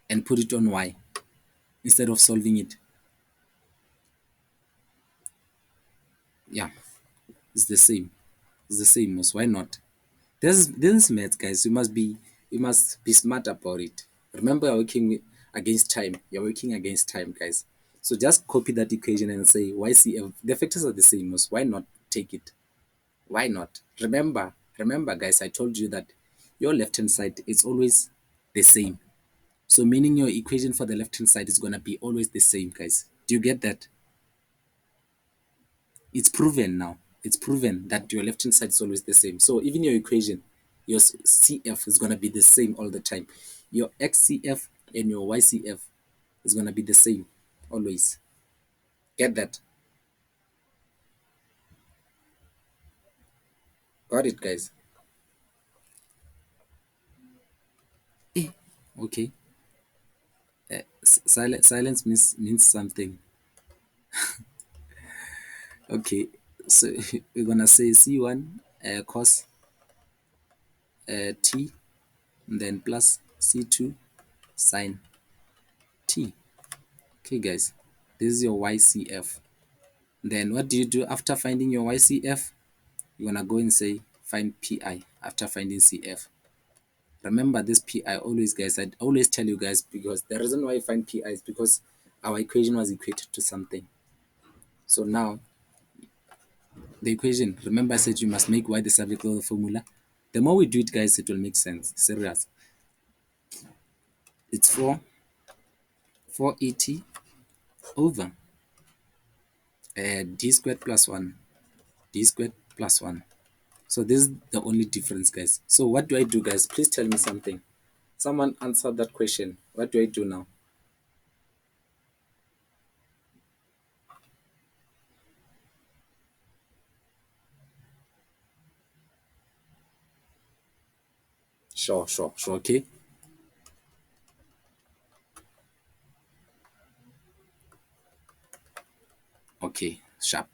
and put it on Y instead of solving it? Yeah, it's the same. It's the same. So why not? This is math, guys. You must be smart about it. Remember, you're working against time. You're working against time, guys. So just copy that equation and say YCF. The factors are the same. So why not take it? Why not? Remember, guys. I told you that your left hand side is always the same. So meaning your equation for the left hand side is gonna be always the same, guys. Do you get that? It's proven now. It's proven that your left hand side is always the same. So even your equation, your CF is going to be the same all the time. Your XCF and your YCF is going to be the same always. Get that? Got it, guys? Okay. Silence means something. Okay. So we're going to say C1 cos T, and then plus C2 sine T. Okay, guys. This is your YCF. Then what do you do after finding your YCF? You're gonna go and say find PI after finding CF. Remember this PI always, guys. I always tell you guys, because the reason why you find PI is because our equation was equated to something. So now the equation, remember I said you must make y the subject of the formula. The more we do it, guys, it will make sense. Serious. It's 4 4et over d squared plus 1, d squared plus 1. So this is the only difference, guys. So what do I do, guys? Please tell me something. Someone answer that question. What do I do now? Sure, sure, sure. Okay. Okay, sharp.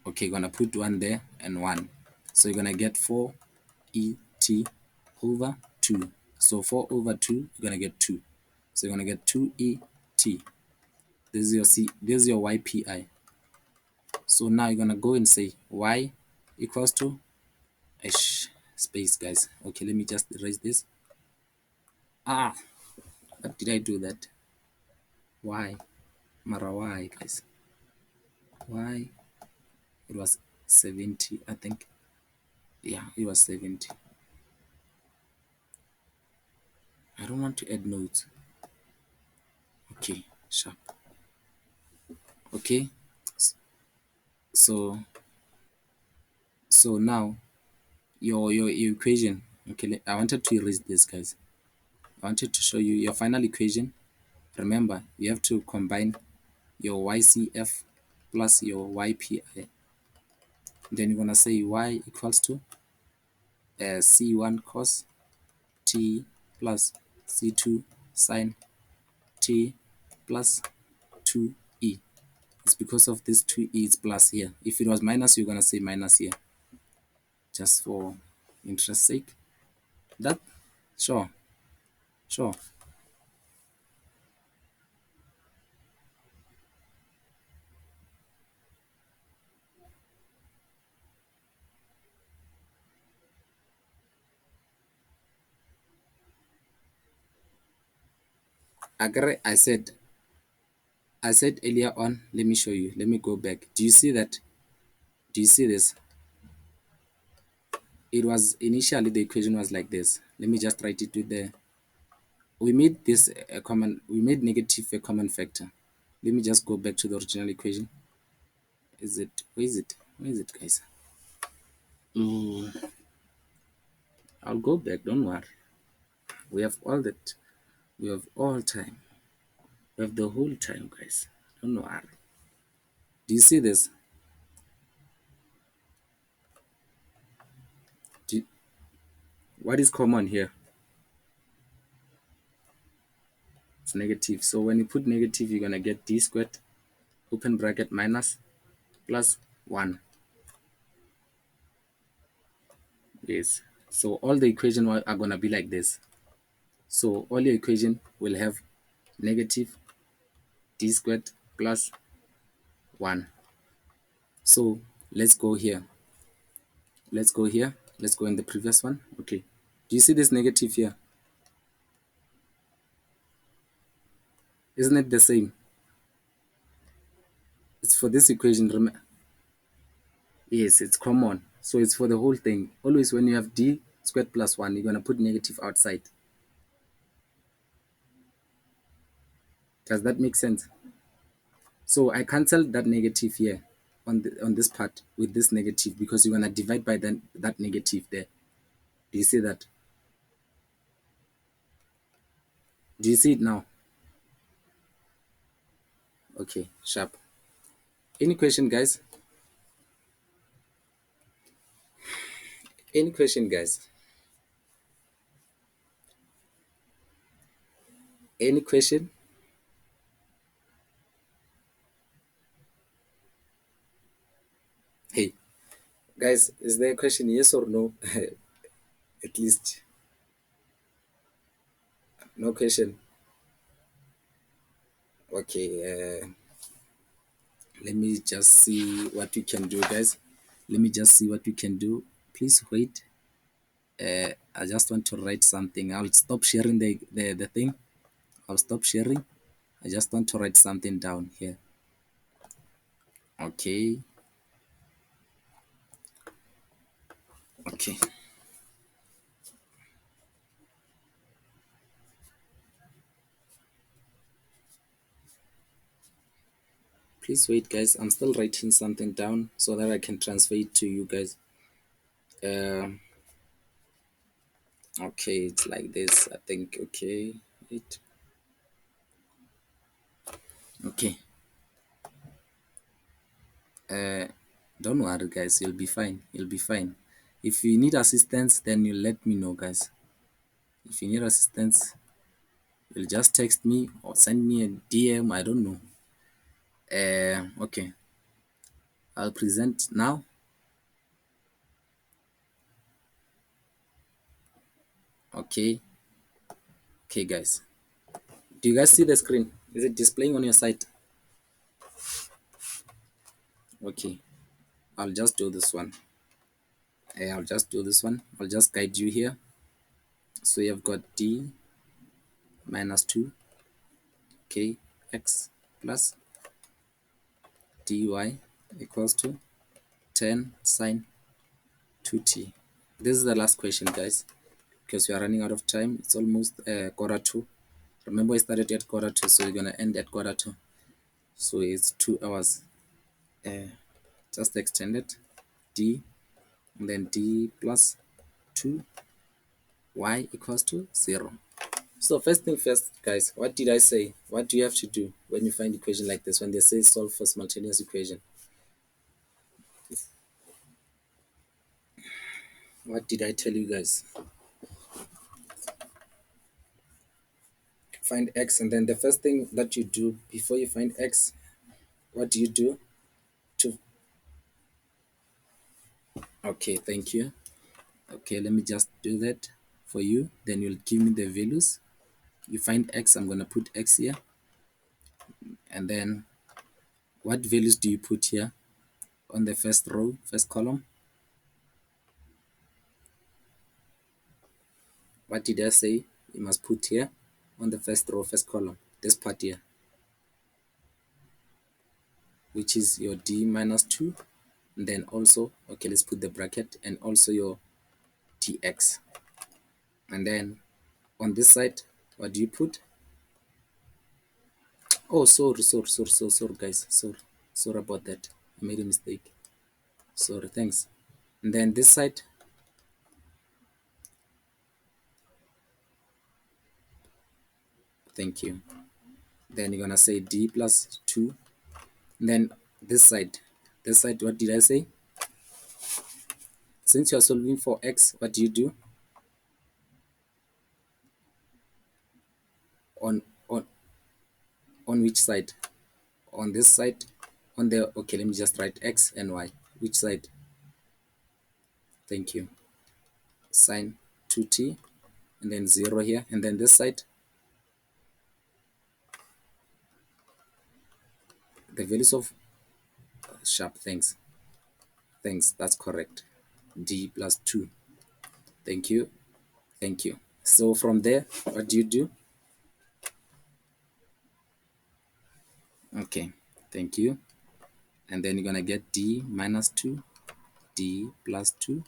Okay, gonna put 1 there and 1. So you're gonna get 4et over 2. So 4 over 2, you're gonna get 2. So you're gonna get 2et. This is your c. This is your ypi. So now you're gonna go and say y equals to space, guys. Okay, let me just erase this. What did I do that? Y, mara y, guys. Y, it was 70, I think. Yeah, it was 70. I don't want to add notes. Okay, sharp. Okay, so now your equation. Okay, I wanted to erase this, guys. I wanted to show you your final equation. Remember, you have to combine your ycf plus your ypi. Then you're gonna say y equals to c1 cos t plus c2 sine t plus 2e. It's because of this 2e is plus here. If it was minus, you're gonna say minus here, just for interest sake. That, sure, sure. Agree. I said earlier on, let me show you. Let me go back. Do you see that? Do you see this? It was initially the equation was like this. Let me just write it with the. We made this a common. We made negative a common factor. Let me just go back to the original equation. Is it? Where is it? Where is it, guys? I'll go back. Don't worry. We have all that. We have all time. We have the whole time, guys. Don't worry. Do you see this? Do, what is common here? It's negative. So when you put negative, you're gonna get d squared, open bracket, minus plus 1. Yes. So all the equation are gonna be like this. So all your equation will have negative d squared plus 1. So let's go here. Let's go here. Let's go in the previous one. Okay. Do you see this negative here? Isn't it the same? It's for this equation. Yes, it's common. So it's for the whole thing. Always when you have d squared plus 1, you're going to put negative outside. Does that make sense? So I cancel that negative here on this part with this negative because you're going to divide by that negative there. Do you see that? Do you see it now? Okay, sharp. Any question, guys? Any question, guys? Any question? Hey, guys, is there a question? Yes or no? At least no question. Okay, let me just see what we can do, guys. Let me just see what we can do. Please wait. I just want to write something. I'll stop sharing the thing. I'll stop sharing. I just want to write something down here. Okay. Okay. Please wait, guys. I'm still writing something down so that I can transfer it to you guys. Okay, it's like this, I think. Okay, wait. Okay. Don't worry, guys. You'll be fine. You'll be fine. If you need assistance, then you let me know, guys. If you need assistance, you'll just text me or send me a DM. I don't know. Okay. I'll present now. Okay. Okay, guys. Do you guys see the screen? Is it displaying on your side? Okay. I'll just do this one. I'll just do this one. I'll just guide you here. So you've got d minus 2 k x plus dy equals to 10 sine 2t. This is the last question, guys, because we are running out of time. It's almost quarter two. Remember, I started at quarter two, so we're gonna end at quarter two. So it's 2 hours. Just extend it. D and then d plus 2 y equals to 0. So first thing first, guys, what did I say? What do you have to do when you find equation like this? When they say solve for simultaneous equation, what did I tell you guys? Find x, and then the first thing that you do before you find x, what do you do? To Okay, thank you. Okay, let me just do that for you. Then you'll give me the values. You find x, I'm gonna put x here, and then what values do you put here on the first row, first column? What did I say? You must put here on the first row, first column, this part here, which is your d minus 2, and then also, okay, let's put the bracket, and also your dx. And then on this side, what do you put? Oh, sorry, guys, sorry about that. I made a mistake. Sorry, thanks. And then this side, thank you. Then you're gonna say d plus 2. And then this side, what did I say? Since you're solving for x, what do you do? On on on which side? On this side? On the, okay, let me just write x and y. Which side? Thank you. Sine 2t, and then 0 here, and then this side, the values of sharp. Thanks, that's correct. D plus 2. Thank you. Thank you. So from there, what do you do? Okay, thank you. And then you're gonna get d minus 2, d plus 2,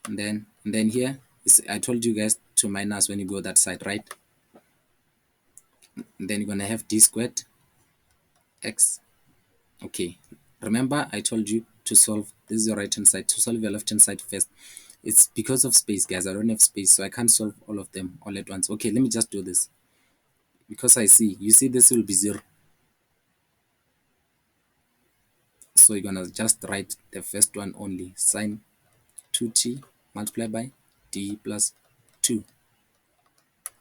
and then here is, I told you guys to minus when you go that side, right? And then you're gonna have d squared x. Okay, remember I told you to solve, this is your right hand side, to solve your left hand side first. It's because of space, guys. I don't have space, so I can't solve all of them all at once. Okay, let me just do this, because I see, you see this will be 0. So you're gonna just write the first one only, sine 2t multiplied by d plus 2.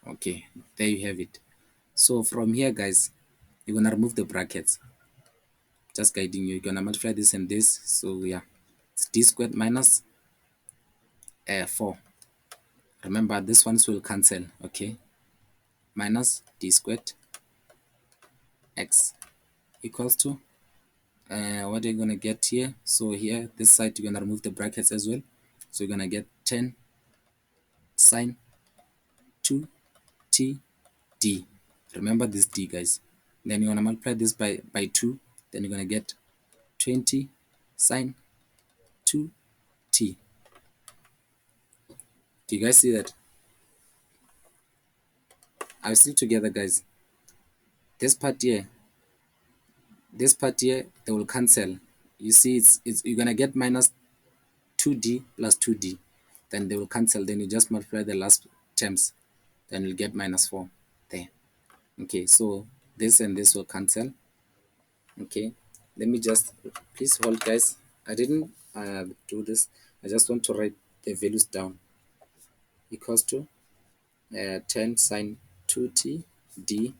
Okay, there you have it. So from here, guys, you're gonna remove the brackets. Just guiding you, you're gonna multiply this and this. So yeah, it's d squared minus 4. Remember, this ones will cancel. Okay, minus d squared x equals to what are you gonna get here? So here, this side, you're gonna remove the brackets as well. So you're gonna get 10 sine 2t d. Remember this d, guys. Then you're gonna multiply this by 2. Then you're gonna get 20 sine 2t. Do you guys see that? Are we still together, guys? This part here, This part here, they will cancel. You see, it's you're gonna get minus 2d plus 2d. Then they will cancel. Then you just multiply the last terms. Then you'll get minus 4 there. Okay, so this and this will cancel. Okay, let me just, please hold guys. I didn't do this. I just want to write the values down. Equals to 10 sine 2t d.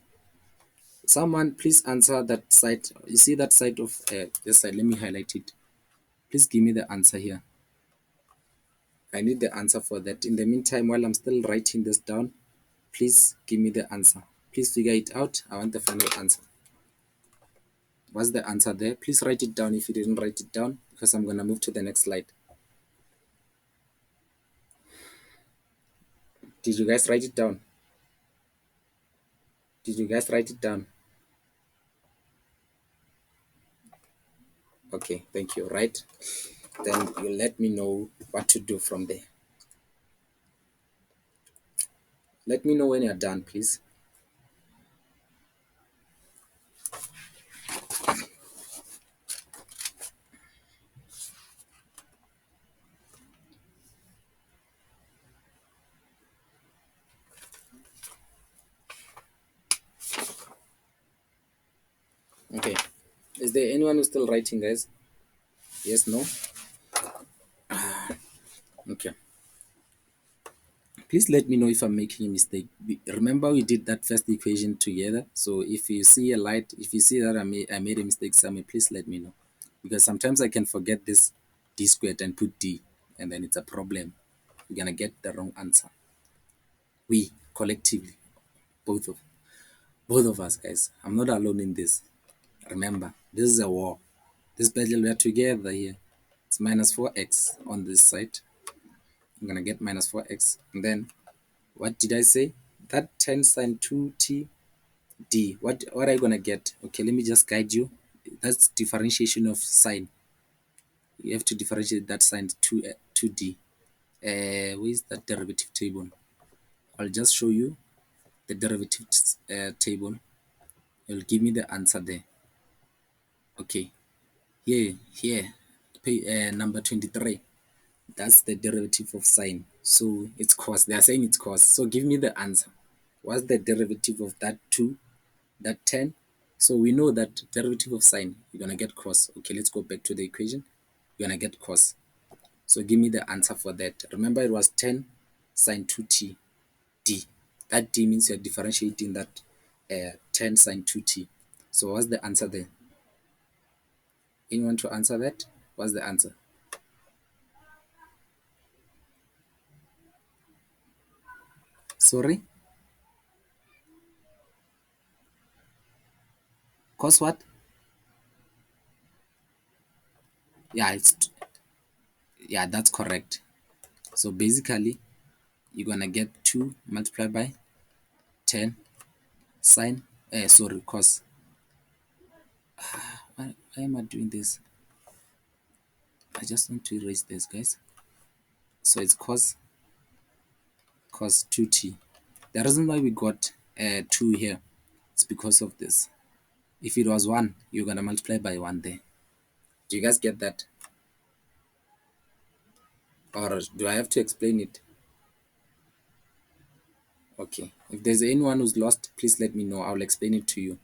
Someone please answer that side. You see that side of this side? Let me highlight it. Please give me the answer here. I need the answer for that. In the meantime, while I'm still writing this down, please give me the answer. Please figure it out. I want the final answer. What's the answer there? Please write it down if you didn't write it down, because I'm going to move to the next slide. Did you guys write it down? Did you guys write it down? Okay, thank you. Right. Then you let me know what to do from there. Let me know when you're done, please. Okay. Is there anyone who's still writing, guys? Yes, no? Okay. Please let me know if I'm making a mistake. Remember we did that first equation together. So if you see a light, if you see that I made a mistake somewhere, please let me know. Because sometimes I can forget this d squared and put d, and then it's a problem. We're going to get the wrong answer. We, collectively, both of us, guys. I'm not alone in this. Remember, this is a war. This battle, we are together here. It's minus 4x on this side. I'm going to get minus 4x. And then, what did I say? That 10 sine 2t d. What are you going to get? Okay, let me just guide you. That's differentiation of sine. You have to differentiate that sine to 2d. Where is that derivative table? I'll just show you the derivative table. It will give me the answer there. Okay, here, number 23. That's the derivative of sine. So it's cos. They are saying it's cos. So give me the answer. What's the derivative of that 2, that 10? So we know that derivative of sine, you're going to get cos. Okay, let's go back to the equation. You're going to get cos. So give me the answer for that. Remember, it was 10 sine 2t d. That d means you're differentiating that 10 sine 2t. So what's the answer there? Anyone to answer that? What's the answer? Sorry? Cos what? Yeah, that's correct. So basically, you're gonna get 2 multiplied by 10 sine, cos. Why am I doing this? I just want to erase this, guys. So it's cos 2t. The reason why we got 2 here is because of this. If it was 1, you're gonna multiply by 1 there. Do you guys get that? Or do I have to explain it? Okay. If there's anyone who's lost, please let me know. I'll explain it to you.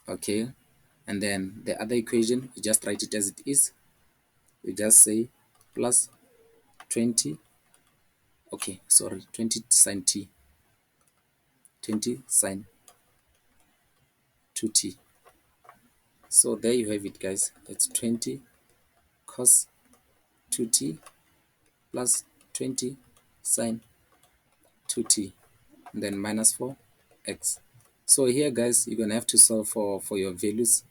Okay. And then the other equation, you just write it as it is. You just say plus 20. Okay, sorry, 20 sine t. 20 sine 2t. So there you have it, guys. It's 20 cos 2t plus 20 sine 2t, and then minus 4x. So here, guys, you're gonna have to solve for your values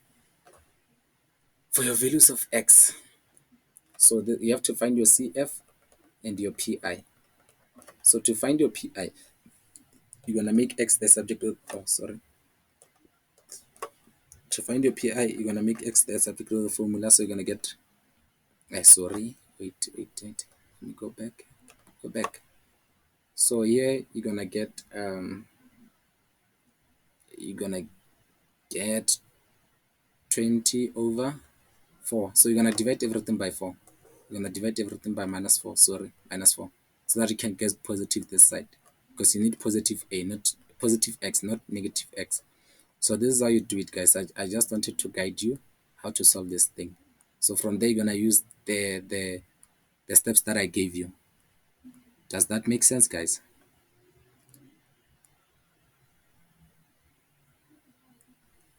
of x. So you have to find your CF and your PI. So to find your PI, you're gonna make x the subject of, to find your PI, you're gonna make x the subject of the formula. So you're gonna get wait, let me go back. So here you're gonna get get 20 over 4. So you're going to divide everything by 4. You're going to divide everything by minus 4. Sorry, minus 4. So that you can get positive this side. Because you need positive a, not positive x, not negative x. So this is how you do it, guys. I just wanted to guide you how to solve this thing. So from there, you're going to use the steps that I gave you. Does that make sense, guys?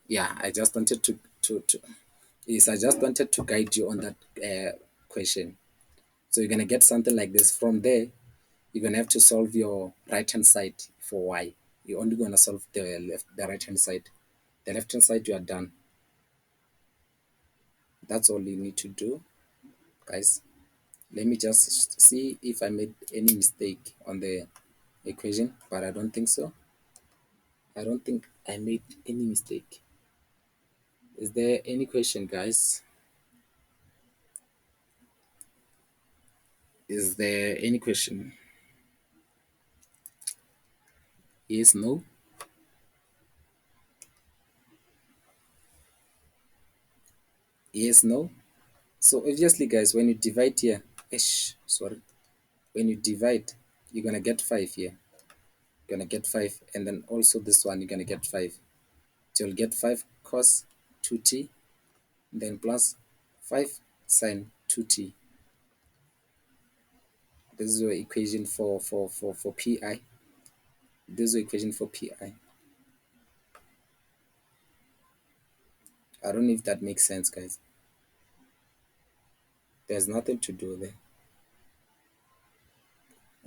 Yeah, I just wanted to yes, I just wanted to guide you on that question. So you're going to get something like this. From there, you're going to have to solve your right-hand side for y. You're only going to solve the right-hand side. The left-hand side, you are done. That's all you need to do, guys. Let me just see if I made any mistake on the equation, but I don't think so. I don't think I made any mistake. Is there any question, guys? Is there any question? Yes, no? Yes, no? So obviously, guys, when you divide here, sorry, when you divide, you're gonna get 5 here. You're gonna get 5, and then also this one, you're gonna get 5. So you'll get 5 cos 2t, then plus 5 sine 2t. This is your equation for pi. This is your equation for pi. I don't know if that makes sense, guys. There's nothing to do there.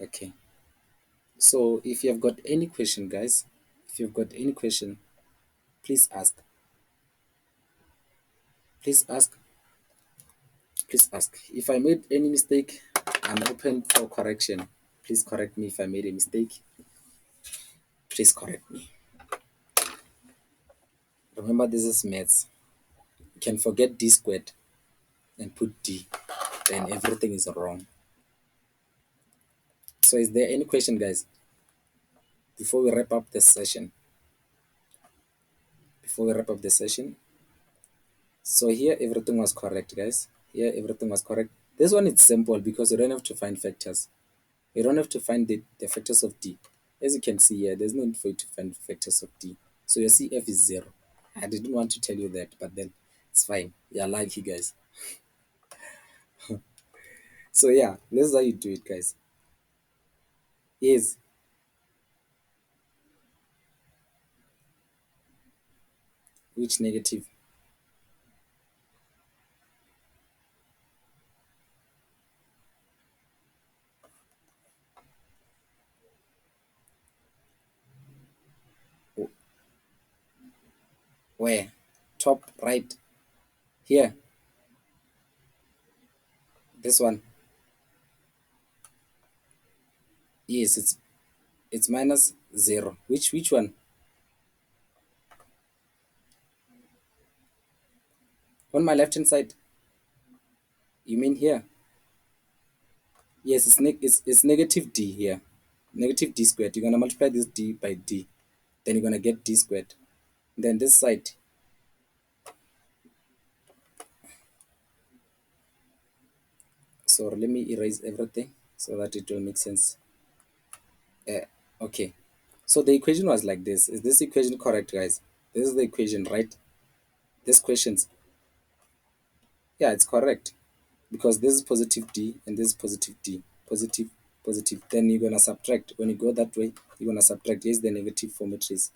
Okay. So if you've got any question, guys, if you've got any question, please ask. Please ask. Please ask. If I made any mistake, I'm open for correction. Please correct me if I made a mistake. Please correct me. Remember, this is maths. You can forget d squared and put d, then everything is wrong. So is there any question, guys, before we wrap up this session? Before we wrap up the session. So here everything was correct, guys. Here everything was correct. This one is simple because you don't have to find factors. You don't have to find the factors of d. As you can see here, there's no need for you to find factors of d. So your CF is 0. I didn't want to tell you that, but then it's fine. You're lucky, guys. So yeah, this is how you do it, guys. Is which negative? Where? Top right. Here. This one. Yes, it's minus 0. Which one? On my left hand side. You mean here? Yes, it's negative d here. Negative d squared. You're gonna multiply this d by d. Then you're gonna get d squared. Then this side. So let me erase everything so that it will make sense. Okay. So the equation was like this. Is this equation correct, guys? This is the equation, right? This question's, yeah, it's correct. Because this is positive d and this is positive d. Positive, positive. Then you're gonna subtract. When you go that way, you're gonna subtract. Here's the negative for matrix.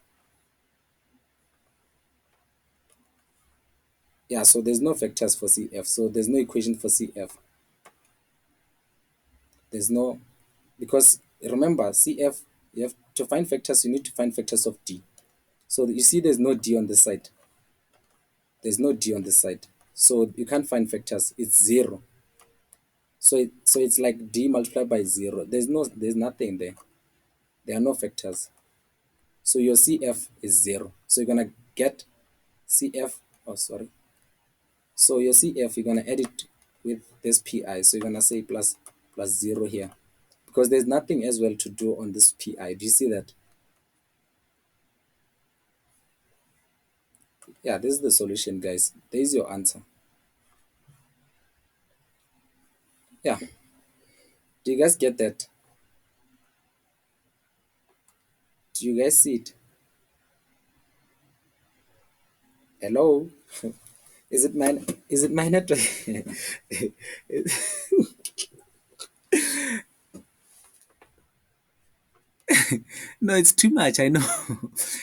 Yeah, so there's no vectors for CF. So there's no equation for CF. There's no, because remember, CF, you have to find factors, you need to find factors of d. So you see there's no d on this side. There's no d on this side. So you can't find factors. It's 0. So it's like d multiplied by 0. There's nothing there. There are no factors. So your CF is 0. So you're gonna get CF, oh sorry. So your CF, you're gonna add it with this PI. So you're gonna say plus 0 here. Because there's nothing as well to do on this PI. Do you see that? Yeah, this is the solution, guys. There is your answer. Yeah. Do you guys get that? Do you guys see it? Hello? Is it my network? No, it's too much, I know.